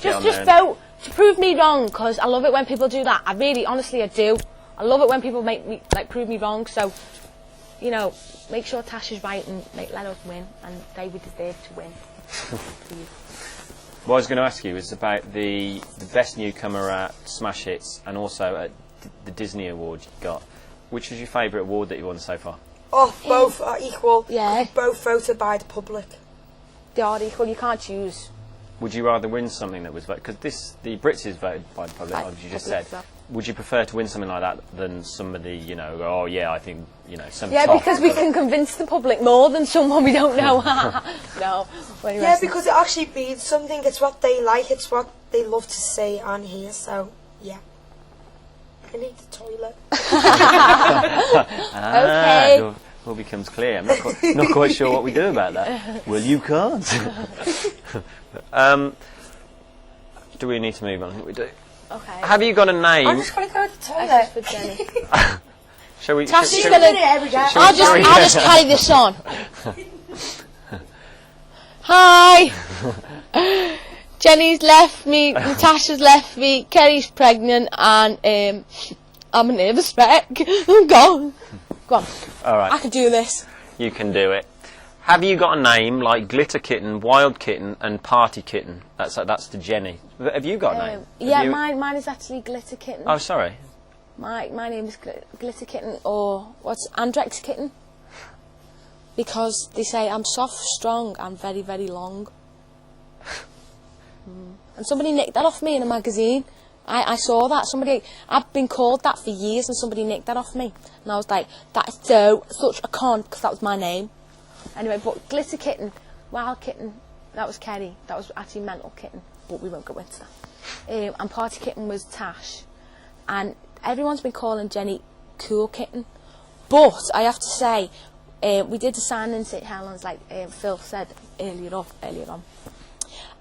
Speaker 2: just vote to prove me wrong, because I love it when people do that. I really, honestly, I do. I love it when people make me, prove me wrong, so, make sure Tash is right and let us win, and they would deserve to win. Please.
Speaker 1: What I was going to ask you is about the best newcomer at Smash Hits and also at the Disney Award you got. Which was your favourite award that you won so far?
Speaker 3: Oh, both are equal.
Speaker 2: Yeah.
Speaker 3: Both voted by the public.
Speaker 2: They are equal, you can't choose.
Speaker 1: Would you rather win something that was voted... Because the Brits is voted by the public, as you just said. Would you prefer to win something like that than somebody, I think, some
Speaker 2: Yeah,
Speaker 1: top
Speaker 2: because we can convince the public more than someone we don't know. No.
Speaker 3: Yeah, because it actually means something. It's what they like. It's what they love to see and hear. So, yeah. I need the toilet.
Speaker 2: Okay.
Speaker 1: All becomes clear. I'm not quite sure what we do about that. Well, you can't. Do we need to move on? I think we do.
Speaker 2: Okay.
Speaker 1: Have you got a name?
Speaker 3: I'm just going to go to the toilet.
Speaker 2: That's for Jenny.
Speaker 1: Shall we?
Speaker 2: Tash,
Speaker 3: She's going to do it every day.
Speaker 2: I'll just carry this on. Hi. Jenny's left me, Natasha's left me, Kerry's pregnant, and I'm a nervous wreck. Go on.
Speaker 1: All right.
Speaker 2: I can do this.
Speaker 1: You can do it. Have you got a name like Glitter Kitten, Wild Kitten, and Party Kitten? That's to Jenny. Have you got a name?
Speaker 2: Yeah, mine is actually Glitter Kitten.
Speaker 1: Oh, sorry.
Speaker 2: My name is Glitter Kitten, or what's Andrex Kitten? Because they say I'm soft, strong, and very, very long. And somebody nicked that off me in a magazine. I saw that. I've been called that for years, and somebody nicked that off me. And I was like, that is such a con, because that was my name. Anyway, but Glitter Kitten, Wild Kitten, that was Kerry. That was actually Mental Kitten, but we won't go into that. And Party Kitten was Tash. And everyone's been calling Jenny Cool Kitten. But I have to say, we did the sign in St Helens, like Phil said earlier on.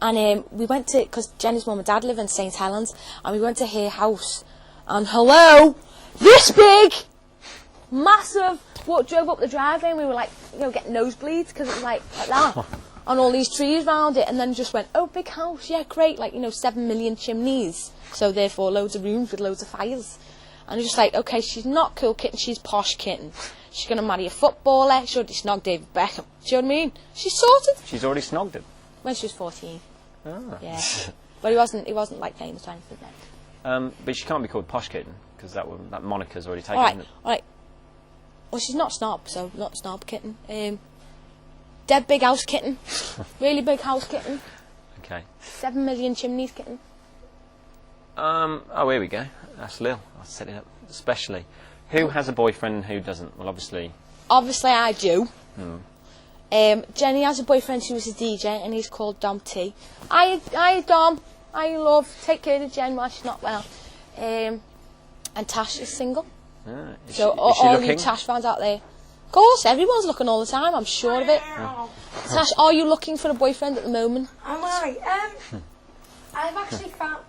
Speaker 2: And we went to, because Jenny's mum and dad live in St Helens, and we went to her house. And hello, this big, massive, drove up the driveway, and we were like, getting nosebleeds, because it was like that. And all these trees around it, and then just went, oh, big house, yeah, great, 7 million chimneys. So therefore, loads of rooms with loads of fires. And it's just like, okay, she's not Cool Kitten, she's Posh Kitten. She's going to marry a footballer, she already snogged David Beckham. Do you know what I mean? She's sorted.
Speaker 1: She's already snogged him?
Speaker 2: When she was 14.
Speaker 1: Ah.
Speaker 2: Yeah. But he wasn't famous or anything then.
Speaker 1: But she can't be called Posh Kitten, because that moniker's already taken.
Speaker 2: All right. Well, she's not Snob, so not Snob Kitten. Dead big house kitten. Really big house kitten.
Speaker 1: Okay.
Speaker 2: 7 million chimneys kitten.
Speaker 1: Oh, here we go. That's Lil. I'll set it up especially. Who has a boyfriend and who doesn't? Well, obviously.
Speaker 2: Obviously, I do. Jenny has a boyfriend who is a DJ, and he's called Dom T. Hi, Dom. I love. Take care of Jen while she's not well. And Tash is single.
Speaker 1: Is
Speaker 2: So
Speaker 1: she
Speaker 2: all you
Speaker 1: looking?
Speaker 2: Tash fans out there, of course, everyone's looking all the time. I'm sure of it. Tash, are you looking for a boyfriend at the moment?
Speaker 3: Am I? I've actually found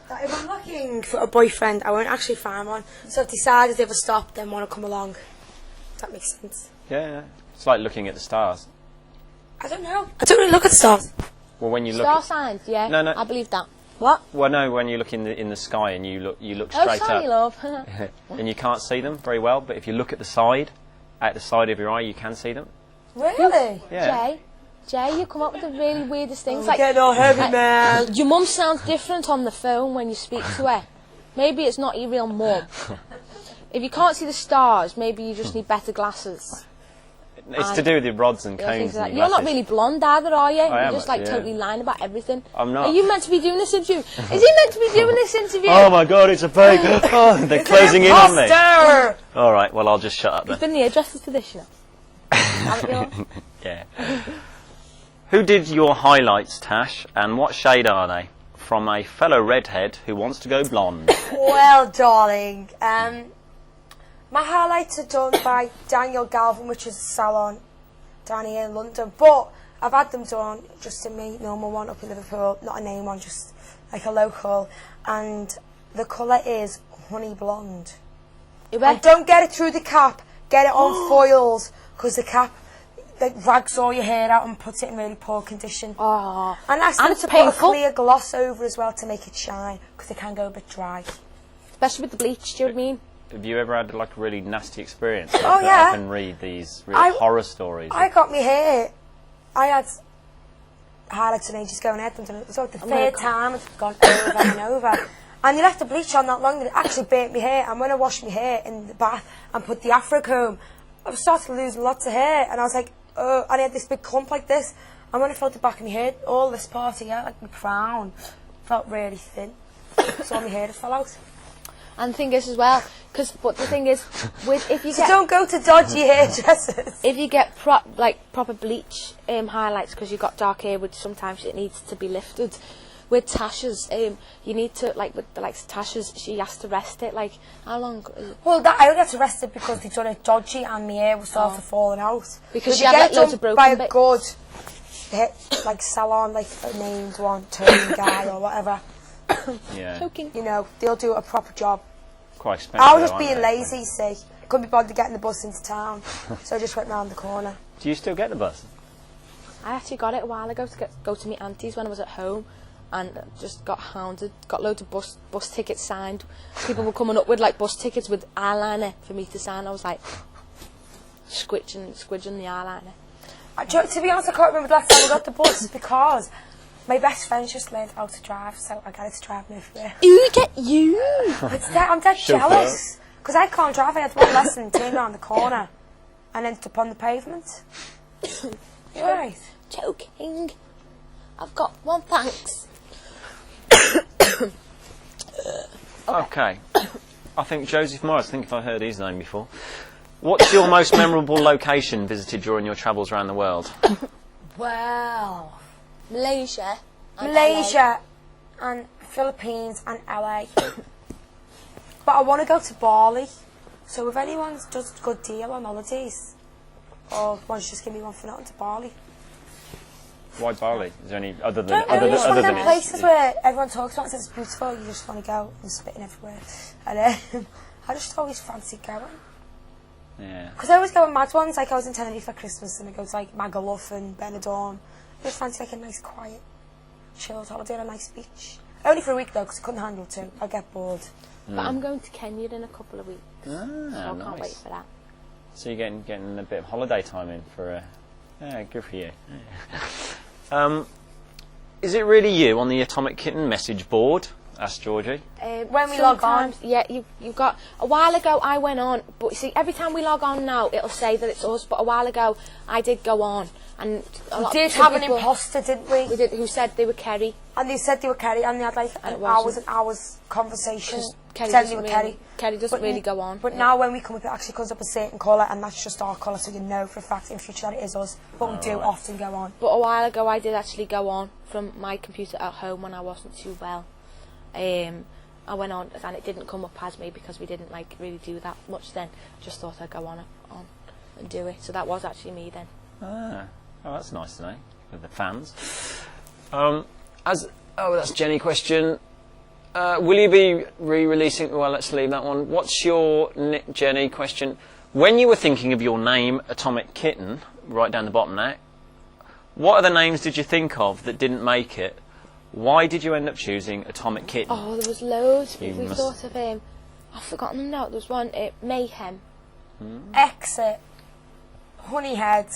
Speaker 3: that if I'm looking for a boyfriend, I won't actually find one. So I've decided if I stop, then want to come along. If that makes sense.
Speaker 1: Yeah. It's like looking at the stars.
Speaker 3: I don't know. I don't really look at the stars.
Speaker 1: Well, when you look.
Speaker 2: Star signs, yeah.
Speaker 1: No.
Speaker 2: I believe that. What?
Speaker 1: Well, no. When you look in the sky and you look
Speaker 2: Oh,
Speaker 1: straight
Speaker 2: sorry,
Speaker 1: up,
Speaker 2: love.
Speaker 1: and you can't see them very well. But if you look at the side of your eye, you can see them.
Speaker 3: Really?
Speaker 1: Yeah.
Speaker 2: Jay, you come up with the really weirdest things.
Speaker 3: Like, getting all heavy, man.
Speaker 2: Your mum sounds different on the phone when you speak to her. Maybe it's not your real mum. If you can't see the stars, maybe you just need better glasses.
Speaker 1: It's to do with your rods and
Speaker 2: You're
Speaker 1: cones. And
Speaker 2: not really blonde either, are you?
Speaker 1: I
Speaker 2: You're
Speaker 1: am
Speaker 2: just like
Speaker 1: actually,
Speaker 2: totally lying about everything.
Speaker 1: I'm not.
Speaker 2: Are you meant to be doing this interview? Is he meant to be doing this interview?
Speaker 1: Oh my God, it's a fake! Oh, they're closing in on me.
Speaker 3: Imposter!
Speaker 1: All right, well I'll just shut up
Speaker 2: You've
Speaker 1: then.
Speaker 2: been the hairdresser's for this, you know. Haven't you?
Speaker 1: Yeah. Who did your highlights, Tash, and what shade are they? From a fellow redhead who wants to go blonde.
Speaker 3: Well, darling, my highlights are done by Daniel Galvin, which is a salon down here in London. But I've had them done just in my normal one up in Liverpool, not a name one, just like a local. And the colour is honey blonde. And don't get it through the cap, get it on foils, because the cap rags all your hair out and puts it in really poor condition.
Speaker 2: Oh,
Speaker 3: And ask them
Speaker 2: and
Speaker 3: to
Speaker 2: painful.
Speaker 3: put a clear gloss over as well to make it shine, because it can go a bit dry.
Speaker 2: especially with the bleach, do you know what I mean?
Speaker 1: Have you ever had like a really nasty experience?
Speaker 3: Oh, yeah.
Speaker 1: I often read these really horror stories.
Speaker 3: I got me hair. I had highlights and ages ago and I had them done. It was like the third time it's gone over and over. And you left the bleach on that long that it actually burnt my hair. And when I washed my hair in the bath and put the afro comb, I started losing lots of hair. And I was like, oh, and I had this big clump like this. And when I felt it back in my hair, all this part here, like my crown, felt really thin. So all my hair just fell out.
Speaker 2: And the thing is as well, but the thing is, if you
Speaker 3: So
Speaker 2: get
Speaker 3: don't go to dodgy hairdressers.
Speaker 2: if you get proper bleach highlights because you've got dark hair, which sometimes it needs to be lifted. With Tasha's, you need to with the likes of Tasha's, she has to rest it. Like how long?
Speaker 3: Well, I only had to rest it because they'd done it dodgy and my hair was sort of falling out.
Speaker 2: Because
Speaker 3: But
Speaker 2: she
Speaker 3: if
Speaker 2: had
Speaker 3: you
Speaker 2: like
Speaker 3: get
Speaker 2: loads
Speaker 3: it
Speaker 2: of
Speaker 3: done
Speaker 2: broken
Speaker 3: by a
Speaker 2: bits.
Speaker 3: good salon, like a named one, turning guy or whatever.
Speaker 1: Yeah.
Speaker 2: Choking.
Speaker 3: You know, they'll do a proper job.
Speaker 1: Quite expensive.
Speaker 3: I was just
Speaker 1: aren't
Speaker 3: being
Speaker 1: they?
Speaker 3: lazy, see. Couldn't be bothered getting the bus into town, so I just went round the corner.
Speaker 1: Do you still get the bus?
Speaker 2: I actually got it a while ago to go to my auntie's when I was at home, and just got hounded. Got loads of bus tickets signed. People were coming up with like bus tickets with eyeliner for me to sign. I was like squidging the eyeliner.
Speaker 3: To be honest, I can't remember the last time I got the bus because my best friend just learned how to drive, so I got it to drive me everywhere.
Speaker 2: Ooh, get you!
Speaker 3: I'm dead jealous because I can't drive. I had one lesson, turn around the corner, and ended up on the pavement. Right.
Speaker 2: Joking. I've got one, thanks.
Speaker 1: Okay. I think Joseph Morris, I think if I heard his name before. What's your most memorable location visited during your travels around the world?
Speaker 3: Well,
Speaker 2: Malaysia. And
Speaker 3: Malaysia and Philippines and LA. But I want to go to Bali. So if anyone's does a good deal on holidays, or wants to just give me one for nothing to Bali.
Speaker 1: Why Bali? Is there any other than
Speaker 3: Don't know, it's one of them
Speaker 1: it's-
Speaker 3: places where everyone talks about it, says it's beautiful, you just want to go and spitting everywhere. And I just always fancy going.
Speaker 1: Yeah.
Speaker 3: Because I always go on mad ones, like I was in Tenerife for Christmas and I go to like Magaluf and Benidorm. I just fancy like a nice quiet, chilled holiday on a nice beach. Only for a week though, because I couldn't handle two. I'd get bored.
Speaker 2: But I'm going to Kenya in a couple of weeks, so I
Speaker 1: nice.
Speaker 2: can't wait for that.
Speaker 1: So you're getting a bit of holiday time in for yeah, good for you. Is it really you on the Atomic Kitten message board? Asked Georgie.
Speaker 3: When we log on.
Speaker 2: Yeah, you've got... A while ago I went on, but you see, every time we log on now, it'll say that it's us, but a while ago I did go on. And a lot
Speaker 3: We did
Speaker 2: of
Speaker 3: have an
Speaker 2: people-
Speaker 3: imposter, didn't we?
Speaker 2: We did, who said they were Kerry.
Speaker 3: And they said they were Kerry, and they had like
Speaker 2: And it
Speaker 3: an
Speaker 2: wasn't.
Speaker 3: hours conversation
Speaker 2: Kerry
Speaker 3: telling they
Speaker 2: doesn't
Speaker 3: were
Speaker 2: really,
Speaker 3: Kerry.
Speaker 2: Kerry doesn't really go on.
Speaker 3: But now when we come up, it actually comes up a certain colour, and that's just our colour, so you know for a fact in future that it is us. But we do often go on.
Speaker 2: But a while ago I did actually go on from my computer at home when I wasn't too well. I went on, and it didn't come up as me because we didn't like really do that much then. Just thought I'd go on and do it. So that was actually me then.
Speaker 1: Oh, that's nice to know with the fans. That's Jenny question. Will you be re-releasing? Well, let's leave that one. What's your Jenny question? When you were thinking of your name, Atomic Kitten, right down the bottom now, what other names did you think of that didn't make it? Why did you end up choosing Atomic Kitten?
Speaker 2: Oh, there was loads. We thought of I've forgotten them now. There was one, Mayhem.
Speaker 3: Exit. Honeyhead.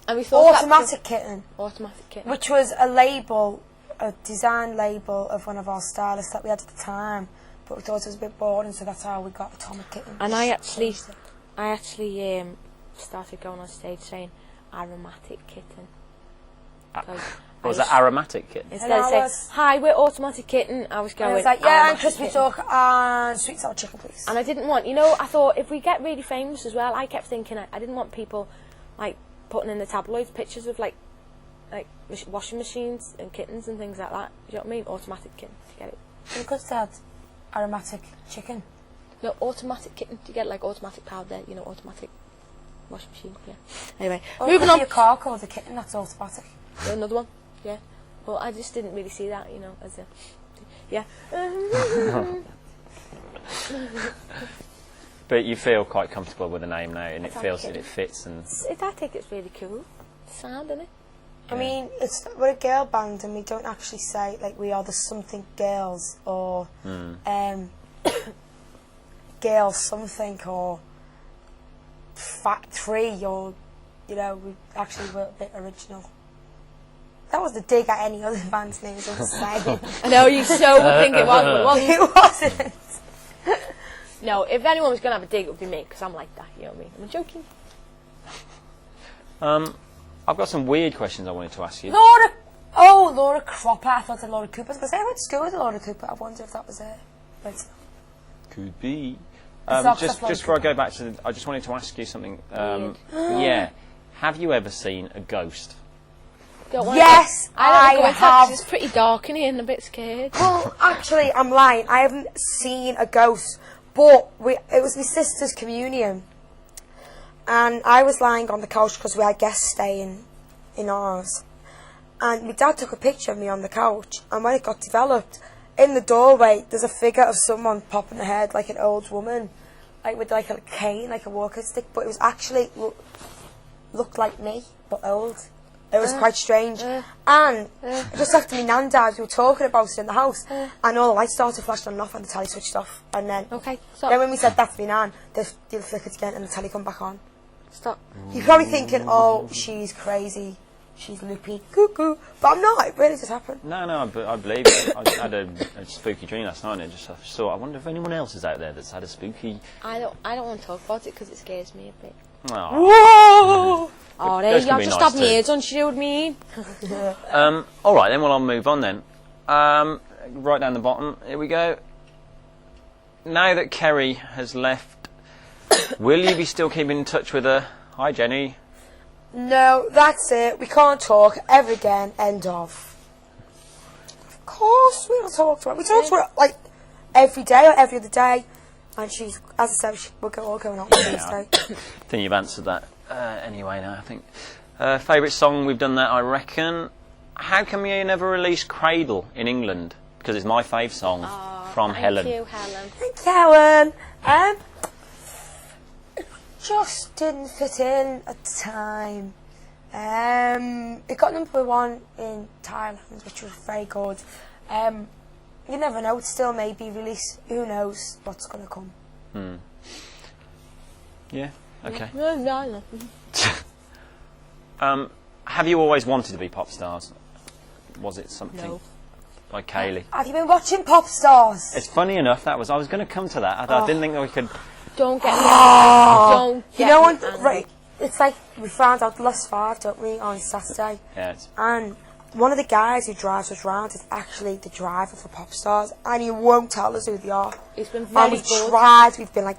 Speaker 2: And we thought
Speaker 3: Automatic Kitten.
Speaker 2: Automatic Kitten.
Speaker 3: Which was a label, a design label of one of our stylists that we had at the time. But we thought it was a bit boring, so that's how we got Atomic Kitten.
Speaker 2: And I actually started going on stage saying Aromatic Kitten.
Speaker 1: Was that Aromatic Kitten?
Speaker 2: Instead of saying, hi, we're Automatic Kitten, I was going,
Speaker 3: I was like, yeah, and crispy duck and sweet sour chicken, please.
Speaker 2: And I didn't want, I thought if we get really famous as well, I kept thinking I didn't want people, like, putting in the tabloids pictures of, like washing machines and kittens and things like that. Do you know what I mean? Automatic Kitten, do you get it?
Speaker 3: You could have had Aromatic Chicken.
Speaker 2: No, Automatic Kitten, do you get, like, automatic powder, automatic washing machine, yeah. Anyway, moving on.
Speaker 3: Your car called a kitten, that's automatic.
Speaker 2: Another one, yeah. Well, I just didn't really see that, as a, yeah.
Speaker 1: But you feel quite comfortable with the name now, and it feels that it fits. And
Speaker 2: I think it's really cool. Sound, isn't it?
Speaker 3: I mean, we're a girl band, and we don't actually say like we are the something girls or girl something or Fat 3 or we actually were a bit original. That was the dig at any other band's names, I'm just saying.
Speaker 2: I know, you so would think it wasn't.
Speaker 3: It wasn't.
Speaker 2: No, if anyone was going to have a dig, it would be me, because I'm like that, you know what I mean? I'm joking.
Speaker 1: I've got some weird questions I wanted to ask you.
Speaker 3: Laura Cropper. I thought it Laura Cooper. I went to school with Laura Cooper. I wonder if that was her. But
Speaker 1: could be. Just before I go back to I just wanted to ask you something. Yeah. Have you ever seen a ghost?
Speaker 3: Yes, I have.
Speaker 2: It's pretty dark in here and I'm a bit scared.
Speaker 3: Well, actually, I'm lying. I haven't seen a ghost, but it was my sister's communion, and I was lying on the couch because we had guests staying in ours, and my dad took a picture of me on the couch, and when it got developed, in the doorway, there's a figure of someone popping their head like an old woman, like with like a cane, like a walking stick, but it was actually looked like me, but old. It was quite strange. And just after my nan died, we were talking about it in the house, and all the lights started flashing on and off, and the telly switched off. And then, then when we said that to my nan, they flickered again, and the telly come back on.
Speaker 2: Stop.
Speaker 3: You're probably thinking, oh, she's crazy, she's loopy, cuckoo. But I'm not. It really just happened.
Speaker 1: No, I believe it. I had a spooky dream last night, and I thought, I wonder if anyone else is out there that's had a spooky.
Speaker 2: I don't want to talk about it because it scares me a bit.
Speaker 3: Whoa!
Speaker 2: Oh, there you go. Just have me, don't you know what I mean?
Speaker 1: All right, then. Well, I'll move on then. Right down the bottom. Here we go. Now that Kerry has left, will you be still keeping in touch with her? Hi, Jenny.
Speaker 3: No, that's it. We can't talk ever again. End of. Of course, we don't talk to her. We talk to her like every day or every other day. And she's, as I said, we're all going on Tuesday.
Speaker 1: I think you've answered that anyway now, I think. Favourite song, we've done that, I reckon. How come you never released Cradle in England? Because it's my fave song from Helen.
Speaker 2: Thank you, Helen.
Speaker 3: Thank you, Helen. It just didn't fit in at the time. It got #1 in Thailand, which was very good. You never know, it's still maybe release. Who knows what's going to come.
Speaker 1: Yeah, okay.
Speaker 2: No.
Speaker 1: Have you always wanted to be pop stars? Was it something like Kaylee?
Speaker 3: Have you been watching Pop Stars?
Speaker 1: It's funny enough, I was going to come to that. I didn't think that we could.
Speaker 2: Don't get me angry.
Speaker 3: You know what? Right, it's like we found out last 5, don't we, on Saturday?
Speaker 1: Yeah.
Speaker 3: And one of the guys who drives us round is actually the driver for Pop Stars, and he won't tell us who they are.
Speaker 2: He's been very
Speaker 3: good. And we've tried, we've been like,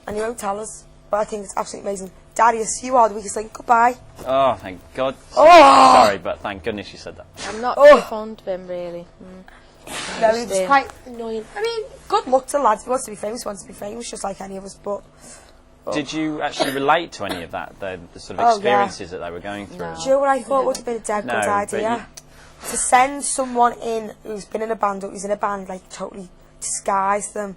Speaker 3: and he won't tell us. But I think it's absolutely amazing. Darius, you are the weakest link. Goodbye.
Speaker 1: Oh, thank God.
Speaker 3: Oh!
Speaker 1: Sorry, but thank goodness you said that.
Speaker 2: I'm not too fond of him, really.
Speaker 3: No, he was quite annoying. I mean, good luck to the lads. If he wants to be famous, he wants to be famous, just like any of us, but...
Speaker 1: Did you actually relate to any of that, the sort of experiences that they were going through?
Speaker 3: Do you know what I thought would have been a dead good idea? To send someone in who's been in a band, or who's in a band, like, totally disguise them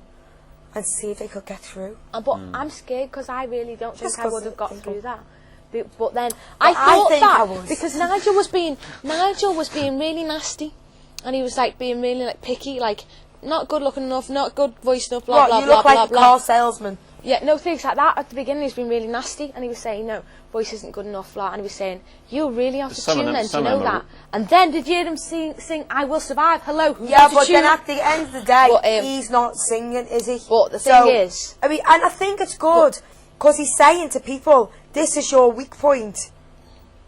Speaker 3: and see if they could get through.
Speaker 2: But I'm scared because I really don't think I would have got through that. But then I thought that because Nigel was being really nasty, and he was like being really like picky, like not good looking enough, not good voice enough, blah blah blah blah blah. You look like a car salesman. Yeah, no, things like that. At the beginning, he's been really nasty, and he was saying, no, voice isn't good enough, blah, and he was saying, you're really out of tune then, do you know that? And then, did you hear him sing I Will Survive, hello,
Speaker 3: yeah, but then at the end of the day, he's not singing, is he?
Speaker 2: But the thing is...
Speaker 3: I mean, and I think it's good, because he's saying to people, this is your weak point,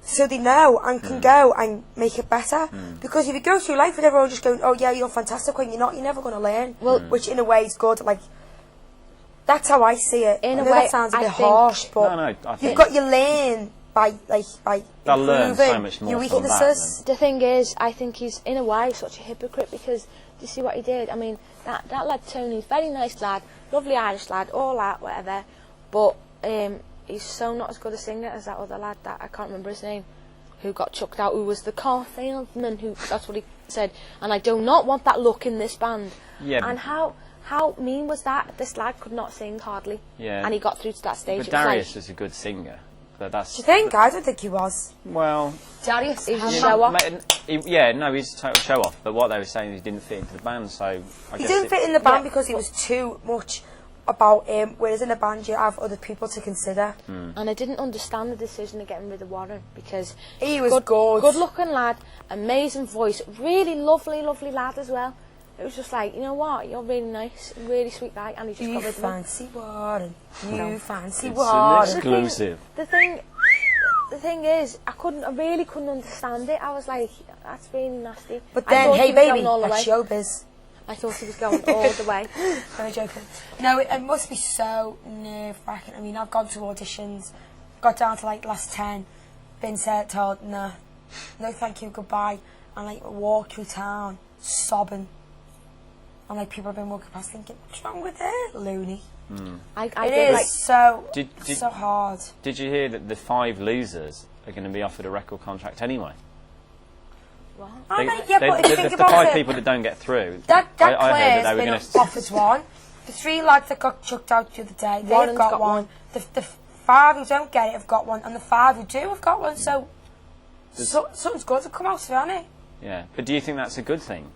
Speaker 3: so they know, and can go and make it better. Because if you go through life with everyone just going, oh yeah, you're fantastic, when you're not, you're never going to learn. Well, which in a way is good, like... That's how I see it. In a way, that sounds a bit harsh, but you've got your lane by improving your weaknesses.
Speaker 2: The thing is, I think he's in a way such a hypocrite because do you see what he did? I mean, that lad Tony, very nice lad, lovely Irish lad, all that, whatever. But he's so not as good a singer as that other lad that I can't remember his name, who got chucked out, who was the car salesman. Who that's what he said. And I do not want that look in this band. Yeah. And how mean was that? This lad could not sing hardly. Yeah. And he got through to that stage.
Speaker 1: But Darius is a good singer. But that's...
Speaker 3: Do you think? I don't think he was.
Speaker 1: Well...
Speaker 2: Darius is a show-off.
Speaker 1: He's a total show-off. But what they were saying is he didn't fit into the band, so... I
Speaker 3: he
Speaker 1: guess
Speaker 3: didn't fit in the band because he was too much about him, whereas in a band you have other people to consider.
Speaker 2: And I didn't understand the decision of getting rid of Warren because...
Speaker 3: He was good.
Speaker 2: Good-looking lad, amazing voice, really lovely, lovely lad as well. It was just like, you know what, you're really nice, really sweet guy, and he just got rid of me.
Speaker 3: Fancy Warren, you fancy Warren.
Speaker 1: It's an exclusive.
Speaker 2: The thing is, I really couldn't understand it. I was like, that's really nasty.
Speaker 3: But then, hey baby, that's showbiz.
Speaker 2: I thought he was going all the way.
Speaker 3: I'm joking. No, it must be so nerve-wracking. I mean, I've gone to auditions, got down to like last 10, been told, nah, no thank you, goodbye, and like walked through town, sobbing. And like people have been walking past thinking, what's wrong with it? Loony. It is so hard.
Speaker 1: Did you hear that the 5 losers are going to be offered a record contract anyway?
Speaker 2: What?
Speaker 3: But if you think about
Speaker 1: the 5 people that don't get through,
Speaker 3: that Claire's been offered one. The 3 lads that got chucked out the other day, they've got one. The 5 who don't get it have got one, and the 5 who do have got one. So something's good to come out of it, hasn't it?
Speaker 1: Yeah, but do you think that's a good thing?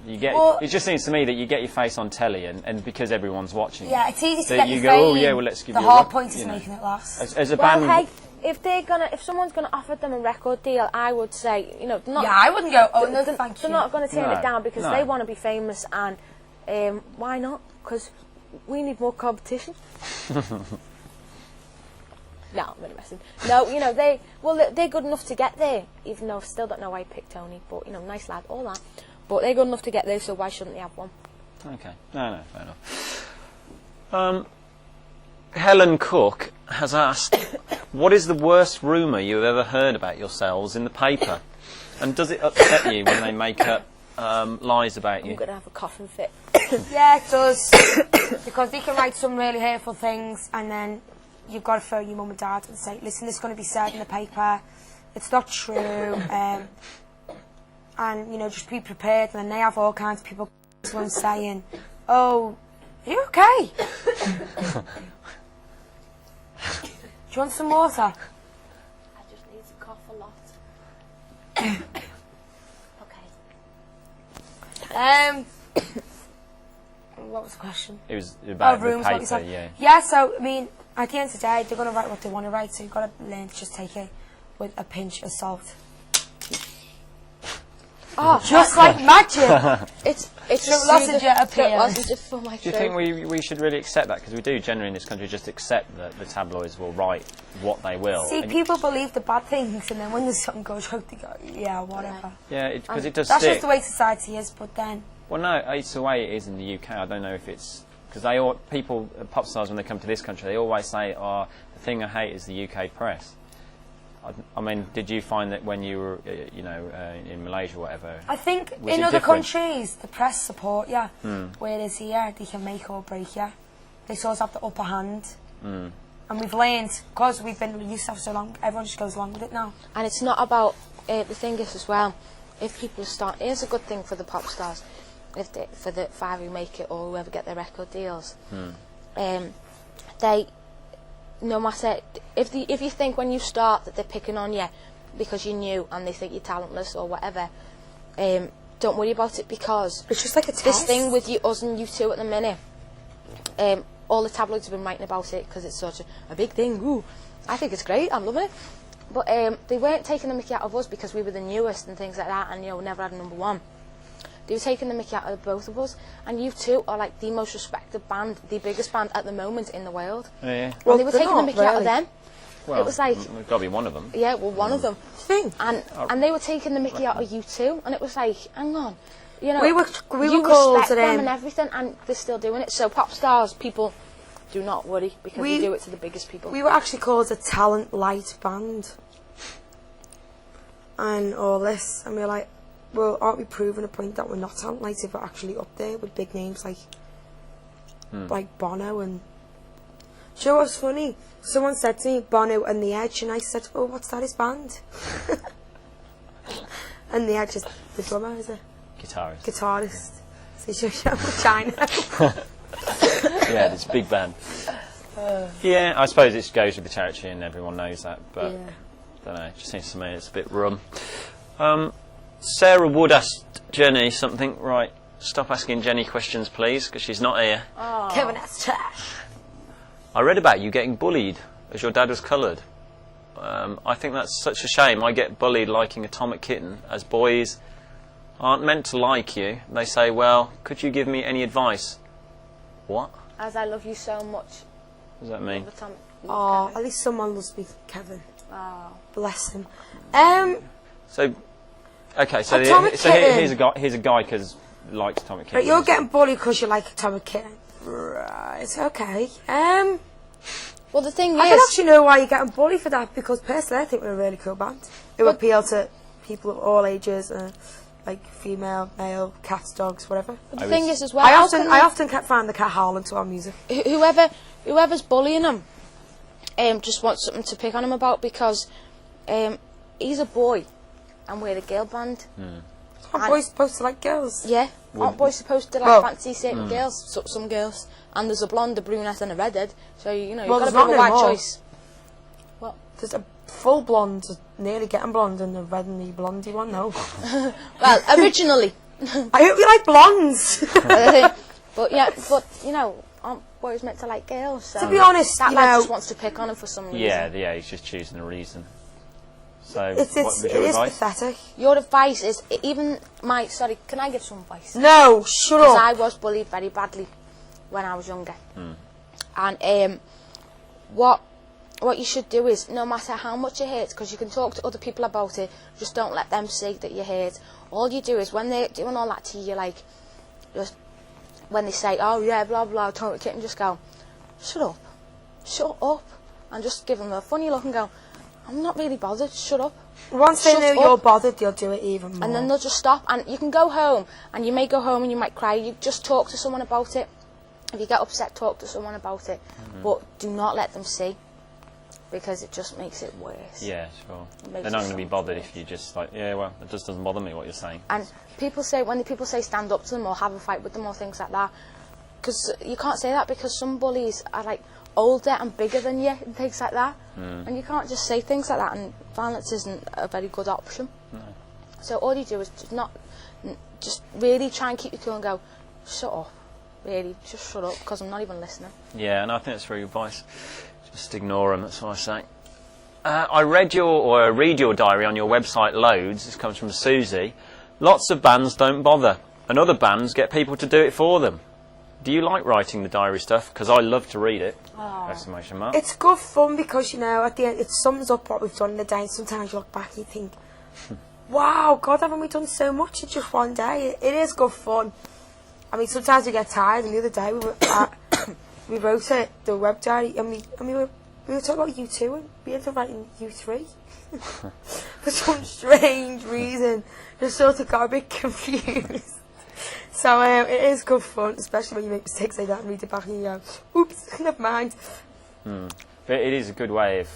Speaker 1: It just seems to me that you get your face on telly, and because everyone's watching,
Speaker 3: it's easy to get
Speaker 1: you
Speaker 3: your
Speaker 1: go, oh yeah, well let's give you.
Speaker 3: The hard point is making it last.
Speaker 1: As a band,
Speaker 2: hey, if someone's gonna offer them a record deal, I would say,
Speaker 3: I wouldn't go. Oh no, thank you.
Speaker 2: They're not gonna turn it down because they want to be famous, and why not? Because we need more competition. No, I'm really messing. No, they're good enough to get there, even though I still don't know why I picked Tony. But nice lad, all that. But they're good enough to get there, so why shouldn't they have one?
Speaker 1: Okay. No, fair enough. Helen Cook has asked, what is the worst rumour you've ever heard about yourselves in the paper? And does it upset you when they make up lies about you?
Speaker 2: I'm going to have a coughing fit.
Speaker 3: Yeah, it does. Because they can write some really hurtful things, and then you've got to phone your mum and dad and say, listen, this is going to be said in the paper. It's not true. And, just be prepared. And then they have all kinds of people saying, oh, are you okay? Do you want some water?
Speaker 2: I just need to cough a lot.
Speaker 3: Okay. What was the question?
Speaker 1: It was about the
Speaker 3: rooms,
Speaker 1: paper, yeah.
Speaker 3: Yeah, so, I mean, at the end of the day, they're going to write what they want to write, so you've got to learn to just take it with a pinch of salt. Oh, just like magic. It's
Speaker 2: it wasn't just for my
Speaker 1: Do you think we should really accept that? Because we do generally in this country just accept that the tabloids will write what they will.
Speaker 3: See, people believe the bad things, and then when there's something goes wrong, they go, yeah, whatever.
Speaker 1: Yeah, because it does
Speaker 3: That's
Speaker 1: stick.
Speaker 3: just the way society is, but then...
Speaker 1: Well, no, it's the way it is in the UK. I don't know if it's Because people, pop stars, when they come to this country, they always say, "Oh, the thing I hate is the UK press." I mean, did you find that when you were, in Malaysia, or whatever?
Speaker 3: I think in other countries, the press support you, whereas here they can make or break you. They sort of have the upper hand. And we've learned, because we've been used to it for so long, everyone just goes along with it now.
Speaker 2: And it's not about, the thing is as well, if people start, here's a good thing for the pop stars, for the five who make it or whoever get their record deals, they, no matter, if you think when you start that they're picking on you because you're new and they think you're talentless or whatever, don't worry about it, because
Speaker 3: it's just like a test.
Speaker 2: This thing with us and you two at the minute, all the tabloids have been writing about it because it's such a big thing. Ooh, I think it's great, I'm loving it. But they weren't taking the mickey out of us because we were the newest and things like that, and never had a number one. They were taking the mickey out of both of us, and you two are like the most respected band, the biggest band at the moment in the world.
Speaker 1: Yeah.
Speaker 2: Well, they were taking the mickey out of them.
Speaker 1: Well,
Speaker 2: it was like,
Speaker 1: there's got to be one of them.
Speaker 2: Yeah, well, one of them. And they were taking the mickey out of you two, and it was like, hang on, we were called respect them and everything, and they're still doing it. So pop stars, people, do not worry, because we do it to the biggest people.
Speaker 3: We were actually called a talent light band, and all this, and we were like, well, aren't we proving a point that we're not talent light if we're actually up there with big names like Bono? And do you know what's funny? Someone said to me, Bono and The Edge, and I said, oh, what's that, his band? And The Edge is the drummer, is it? Guitarist. So you show China.
Speaker 1: Yeah, it's a big band. Yeah, I suppose it goes with the territory and everyone knows that, but I don't know, it just seems to me it's a bit rum. Sarah Wood asked Jenny something. Right, stop asking Jenny questions, please, because she's not here.
Speaker 3: Kevin, that's trash.
Speaker 1: I read about you getting bullied as your dad was coloured. I think that's such a shame. I get bullied liking Atomic Kitten, as boys aren't meant to like you. They say, well, could you give me any advice? What?
Speaker 2: As I love you so much.
Speaker 1: What does that mean?
Speaker 3: Oh, at least someone loves me, Kevin.
Speaker 2: Oh.
Speaker 3: Bless him.
Speaker 1: So here's a guy because likes Atomic Kitten.
Speaker 3: Right, you're getting bullied because you like Atomic Kitten. Right, okay.
Speaker 2: Well, the thing
Speaker 3: I
Speaker 2: is,
Speaker 3: don't actually know why you're getting bullied for that, because personally I think we're a really cool band. Who appeal to people of all ages, like female, male, cats, dogs, whatever.
Speaker 2: But the thing is as well,
Speaker 3: I often find the cat howling to our music.
Speaker 2: Whoever's bullying him, just wants something to pick on him about, because he's a boy and we're a girl band.
Speaker 3: Aren't boys supposed to like girls?
Speaker 2: Yeah. Aren't boys supposed to like fancy certain girls? Some girls. And there's a blonde, a brunette and a redhead. So, you've got a bit of a wide choice. What?
Speaker 3: There's a full blonde, nearly getting blonde, and a red and the blondie one, no.
Speaker 2: Well, originally.
Speaker 3: I hope you like blondes.
Speaker 2: But aren't boys meant to like girls? So
Speaker 3: to be honest,
Speaker 2: that lad just wants to pick on him for some reason.
Speaker 1: Yeah, he's just choosing a reason. So,
Speaker 3: it is pathetic.
Speaker 2: Your advice is, even my... Sorry, can I give some advice?
Speaker 3: No, shut up.
Speaker 2: Because I was bullied very badly when I was younger. And what you should do is, no matter how much you hurt, because you can talk to other people about it, just don't let them see that you hurt. All you do is, when they're doing all that to you, just when they say, oh yeah, blah blah, Atomic Kitten, just go, shut up, and just give them a funny look and go, I'm not really bothered, shut up.
Speaker 3: Once they know you're bothered, they'll do it even more.
Speaker 2: And then they'll just stop, and you can go home, and you may go home and you might cry, you just talk to someone about it. If you get upset, talk to someone about it, but do not let them see, because it just makes it worse.
Speaker 1: Yeah, sure. They're not going to be bothered if you just it just doesn't bother me what you're saying.
Speaker 2: And when people say stand up to them or have a fight with them or things like that, because you can't say that, because some bullies are older and bigger than you and things like that, and you can't just say things like that, and violence isn't a very good option.
Speaker 1: No.
Speaker 2: So all you do is just really try and keep your cool and go, shut up. Really, just shut up, because I'm not even listening.
Speaker 1: Yeah, and I think that's very good advice. Just ignore them, that's what I say. I read your diary on your website loads. This comes from Susie. Lots of bands don't bother, and other bands get people to do it for them. Do you like writing the diary stuff? Because I love to read it. Exclamation mark.
Speaker 3: It's good fun, because, at the end, it sums up what we've done in the day. Sometimes you look back and you think, wow, God, haven't we done so much in just one day? It is good fun. I mean, sometimes we get tired, and the other day we were at we wrote it, the web diary, and we were talking about U2 and we ended up writing U3. For some strange reason. Just sort of got a bit confused. So it is good fun, especially when you make mistakes like that and read it back and you go, oops, never mind.
Speaker 1: But it is a good way of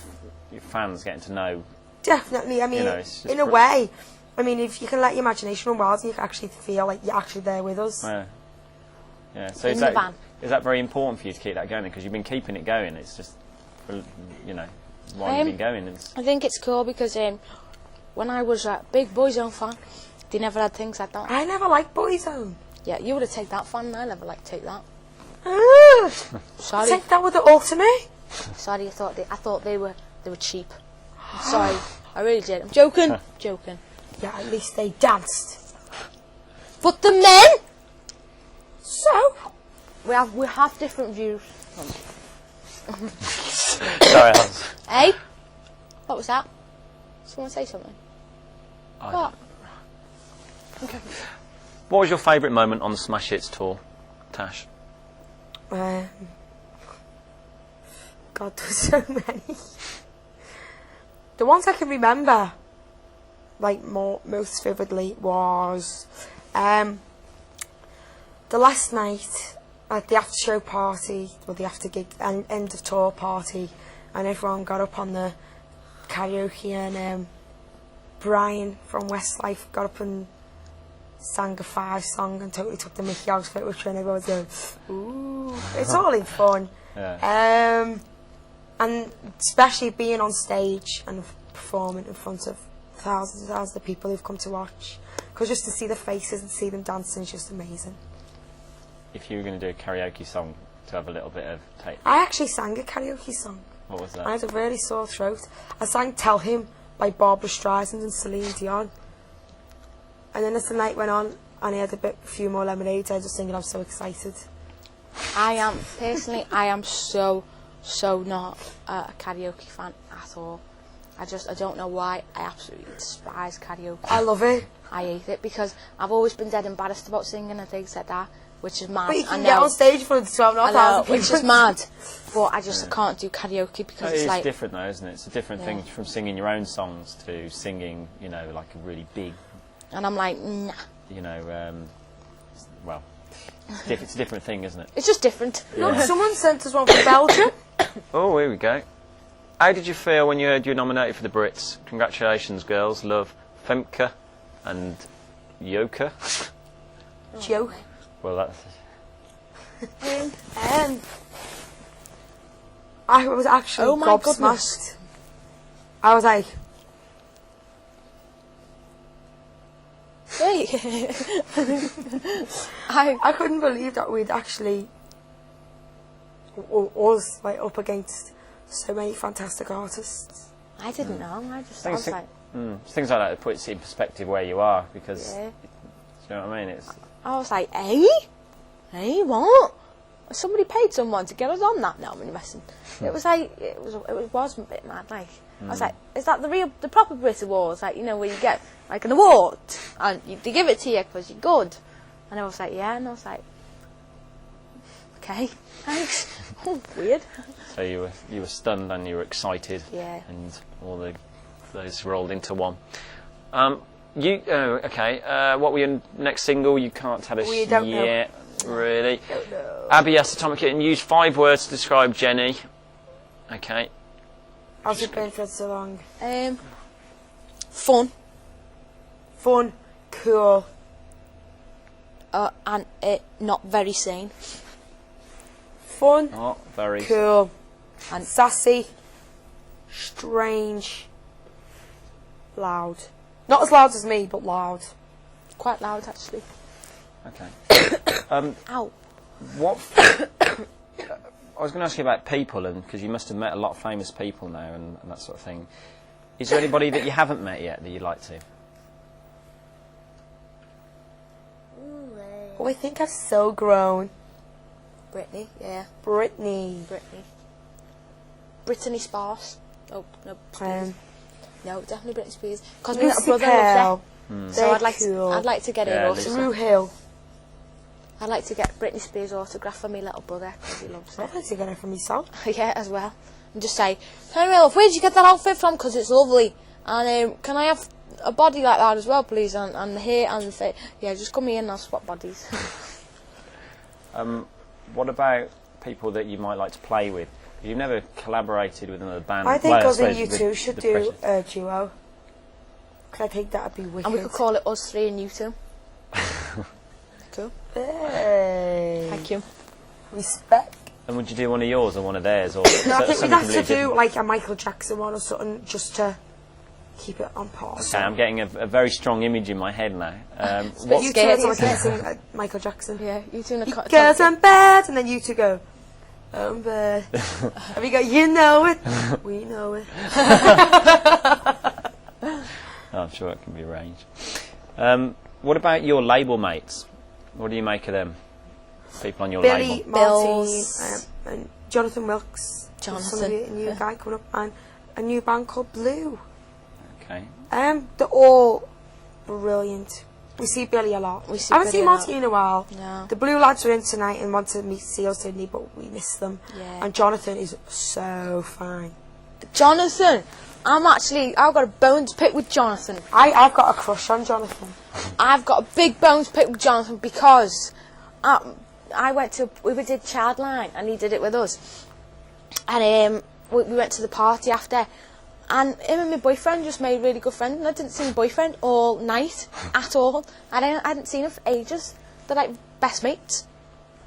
Speaker 1: your fans getting to know.
Speaker 3: Definitely, I mean, in a way, I mean, if you can let your imagination run wild, you can actually feel like you're actually there with us.
Speaker 1: Yeah. So is that very important for you to keep that going? Because you've been keeping it going. It's just, you know, why you've been going.
Speaker 2: I think it's cool because when I was a big Boyzone fan, they never had things like that.
Speaker 3: I never liked Boyzone.
Speaker 2: Yeah, you would have taken that fan. I never take that. Sorry.
Speaker 3: Take that with the ultimate.
Speaker 2: Sorry, I thought they were cheap. I'm sorry, I really did. I'm joking. Joking.
Speaker 3: Yeah, at least they danced.
Speaker 2: But the men.
Speaker 3: So
Speaker 2: we have different views.
Speaker 1: Sorry, Hans.
Speaker 2: Hey, what was that? Someone say something. What?
Speaker 1: Okay. What was your favourite moment on the Smash Hits tour, Tash?
Speaker 3: God, there's so many. The ones I can remember, like most vividly, was the last night at the after show party, or the after gig and end of tour party, and everyone got up on the karaoke, and Brian from Westlife got up and sang a Five song and totally took the Mickey Mouse picture, and everyone was going, ooh, it's all in fun.
Speaker 1: Yeah.
Speaker 3: And especially being on stage and performing in front of thousands and thousands of people who've come to watch, because just to see the faces and see them dancing is just amazing.
Speaker 1: If you were going to do a karaoke song to have a little bit of tape.
Speaker 3: I actually sang a karaoke song.
Speaker 1: What was that?
Speaker 3: I had a really sore throat. I sang Tell Him by Barbara Streisand and Celine Dion. And then as the night went on and I had a few more lemonades, I was just singing, I'm so excited.
Speaker 2: I am so not a karaoke fan at all. I don't know why. I absolutely despise karaoke.
Speaker 3: I love it.
Speaker 2: I hate it because I've always been dead embarrassed about singing and things like that, which is mad.
Speaker 3: But you can get on stage for the 12,500 people.
Speaker 2: Which is mad. But I can't do karaoke because it's like...
Speaker 1: It's different though, isn't it? It's a different thing from singing your own songs to singing, you know, like a really big...
Speaker 2: And I'm like, nah.
Speaker 1: You know, well, it's a different thing, isn't it?
Speaker 2: It's just different.
Speaker 3: Yeah. Look, someone sent us one from Belgium.
Speaker 1: Oh, here we go. How did you feel when you heard you were nominated for the Brits? Congratulations, girls. Love, Femke and Yoka.
Speaker 3: Joke.
Speaker 1: Well, that's...
Speaker 3: I was actually gobsmacked. I was like...
Speaker 2: Wait.
Speaker 3: I couldn't believe that we'd actually... us, like, up against so many fantastic artists.
Speaker 2: I didn't know. I was like...
Speaker 1: things like that that puts it in perspective where you are, because... Do you know what I mean?
Speaker 2: I was like, Hey, what? Somebody paid someone to get us on that? No, I'm messing. It was like, it was a bit mad, like. I was like, is that the proper Brit Awards? Like, you know, where you get, like, an award, and they give it to you because you're good. And I was like, yeah, and I was like, okay, thanks. Weird.
Speaker 1: So you were stunned and you were excited.
Speaker 2: Yeah.
Speaker 1: And all those rolled into one. Okay, what were your next single? You can't tell us
Speaker 3: We don't
Speaker 1: yet,
Speaker 3: know.
Speaker 1: really.
Speaker 3: Don't know.
Speaker 1: Abby asked Atomic Kitten, use 5 words to describe Jenny. Okay.
Speaker 3: How's it been for so long?
Speaker 2: Fun.
Speaker 3: Fun. Cool.
Speaker 2: And not very sane.
Speaker 3: Fun.
Speaker 1: Not very
Speaker 3: cool. And sassy. Strange. Loud. Not as loud as me, but loud.
Speaker 2: Quite loud, actually.
Speaker 1: Okay.
Speaker 2: Ow.
Speaker 1: What? I was going to ask you about people, and because you must have met a lot of famous people now and that sort of thing. Is there anybody that you haven't met yet that you'd like to?
Speaker 3: Oh, I think I've so grown.
Speaker 2: Britney, yeah.
Speaker 3: Britney
Speaker 2: Spears. Oh, no. No, definitely Britney Spears. Because my
Speaker 3: Lucy
Speaker 2: little brother loves her. So
Speaker 3: I'd like
Speaker 2: I'd like to get her also.
Speaker 3: Rue Hill.
Speaker 2: I'd like to get Britney Spears' autograph for my little brother because he loves
Speaker 3: I'd
Speaker 2: it.
Speaker 3: like to get it from myself.
Speaker 2: Yeah, as well. And just say, hey, my love, where'd you get that outfit from? Because it's lovely. And can I have a body like that as well, please? And the hair and the face. Yeah, just come here and I'll swap bodies.
Speaker 1: What about people that you might like to play with? You've never collaborated with another band.
Speaker 3: I think
Speaker 1: Well,
Speaker 3: us and
Speaker 1: suppose
Speaker 3: you
Speaker 1: with
Speaker 3: two should
Speaker 1: the
Speaker 3: do
Speaker 1: pressure.
Speaker 3: a duo. Because I think that would be wicked.
Speaker 2: And we could call it us three and you two. Cool.
Speaker 3: Hey.
Speaker 2: Thank you.
Speaker 3: Respect.
Speaker 1: And would you do one of yours or one of theirs? Or
Speaker 3: No, I think we'd
Speaker 1: something
Speaker 3: have to
Speaker 1: completely
Speaker 3: do
Speaker 1: different?
Speaker 3: like a Michael Jackson one or something just to keep it on par.
Speaker 1: Okay, I'm getting a very strong image in my head now.
Speaker 3: But you two
Speaker 2: scared,
Speaker 3: are
Speaker 2: isn't it?
Speaker 3: sing Michael Jackson.
Speaker 2: Yeah, you two in a
Speaker 3: Girls I'm bad, and then you two go, I'm bad. And we go, you know it, we know it.
Speaker 1: I'm sure it can be arranged. What about your label mates? What do you make of them? People on your
Speaker 3: Billy,
Speaker 1: label.
Speaker 3: Martin,
Speaker 2: Bills.
Speaker 3: and Jonathan Wilkes.
Speaker 2: Jonathan,
Speaker 3: A new guy coming up, and a new band called Blue.
Speaker 1: Okay.
Speaker 3: They're all brilliant. We see Billy a lot.
Speaker 2: We see
Speaker 3: I haven't
Speaker 2: Billy
Speaker 3: seen
Speaker 2: a lot.
Speaker 3: Martin in a while.
Speaker 2: No.
Speaker 3: The Blue lads were in tonight and wanted to see us, Sydney, but we missed them.
Speaker 2: Yeah.
Speaker 3: And Jonathan is so fine.
Speaker 2: Jonathan, I've got a bone to pick with Jonathan.
Speaker 3: I've got a crush on Jonathan.
Speaker 2: I've got a big bone to pick with Jonathan because we did Childline and he did it with us. And we went to the party after. And him and my boyfriend just made really good friends. And I didn't see my boyfriend all night at all. I hadn't seen him for ages. They're like best mates.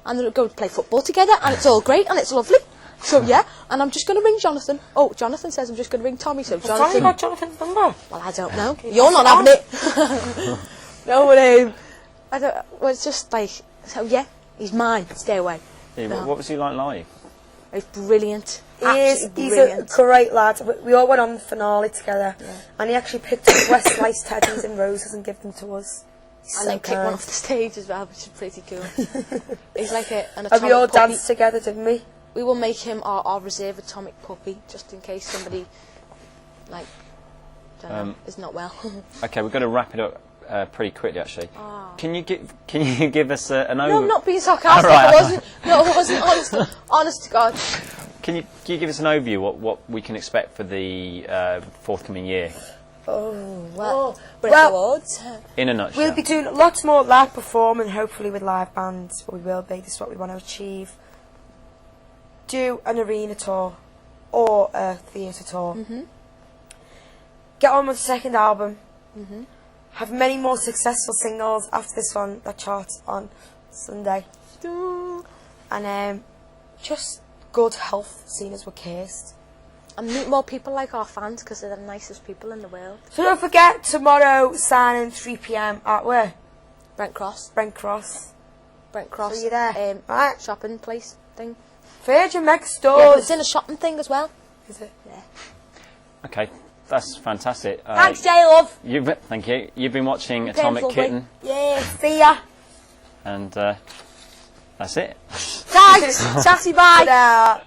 Speaker 2: And they go to play football together and it's all great and it's lovely. So yeah, and I'm just going to ring Jonathan. Oh, Jonathan says I'm just going to ring Tommy. So
Speaker 3: Jonathan
Speaker 2: Jonathan...
Speaker 3: got Jonathan's number.
Speaker 2: Well, I don't know. You're not having it. No, but I don't... Well, it's just like... So yeah, he's mine. Stay away.
Speaker 1: Yeah,
Speaker 2: No.
Speaker 1: what was he like live?
Speaker 2: He's brilliant.
Speaker 3: He's a great lad. We all went on the finale together.
Speaker 2: Yeah.
Speaker 3: And he actually picked up Westlice teddies and roses and gave them to us. He's
Speaker 2: And
Speaker 3: so
Speaker 2: then kicked one
Speaker 3: kind.
Speaker 2: off the stage as well, which is pretty cool. He's like an
Speaker 3: And
Speaker 2: atomic
Speaker 3: we all
Speaker 2: puppy.
Speaker 3: danced together, didn't we?
Speaker 2: We will make him our reserve atomic puppy, just in case somebody, like, don't know, is not well.
Speaker 1: Okay, we've got to wrap it up pretty quickly, actually.
Speaker 2: Oh.
Speaker 1: Can you give us an overview?
Speaker 2: No, I'm not being sarcastic.
Speaker 1: Right.
Speaker 2: I wasn't. No, I wasn't. Honest to God.
Speaker 1: Can you give us an overview what we can expect for the forthcoming year
Speaker 2: Well,
Speaker 3: well,
Speaker 1: in a nutshell?
Speaker 3: we'll be doing lots more live performing, hopefully with live bands. We will be. This is what we want to achieve. Do an arena tour or a theatre tour. Get on with the second album. Have many more successful singles after this one that charts on Sunday. And just good health, seeing as we're cursed.
Speaker 2: And meet more people like our fans because they're the nicest people in the world.
Speaker 3: So don't forget, tomorrow, signing 3 p.m. at where?
Speaker 2: Brent Cross.
Speaker 3: Brent Cross.
Speaker 2: So
Speaker 3: you're there. Right.
Speaker 2: Shopping place thing.
Speaker 3: Virgin Mega
Speaker 2: Yeah, but
Speaker 3: Stores.
Speaker 2: it's in a shopping thing as well.
Speaker 3: Is it?
Speaker 2: Yeah.
Speaker 1: Okay, that's fantastic.
Speaker 2: Thanks, Jay Love.
Speaker 1: Thank you. You've been watching
Speaker 2: Thanks,
Speaker 1: Atomic
Speaker 2: lovely.
Speaker 1: Kitten,
Speaker 3: Yeah, see ya.
Speaker 1: and that's it.
Speaker 2: Thanks. Sassy bye.
Speaker 3: Ta-da.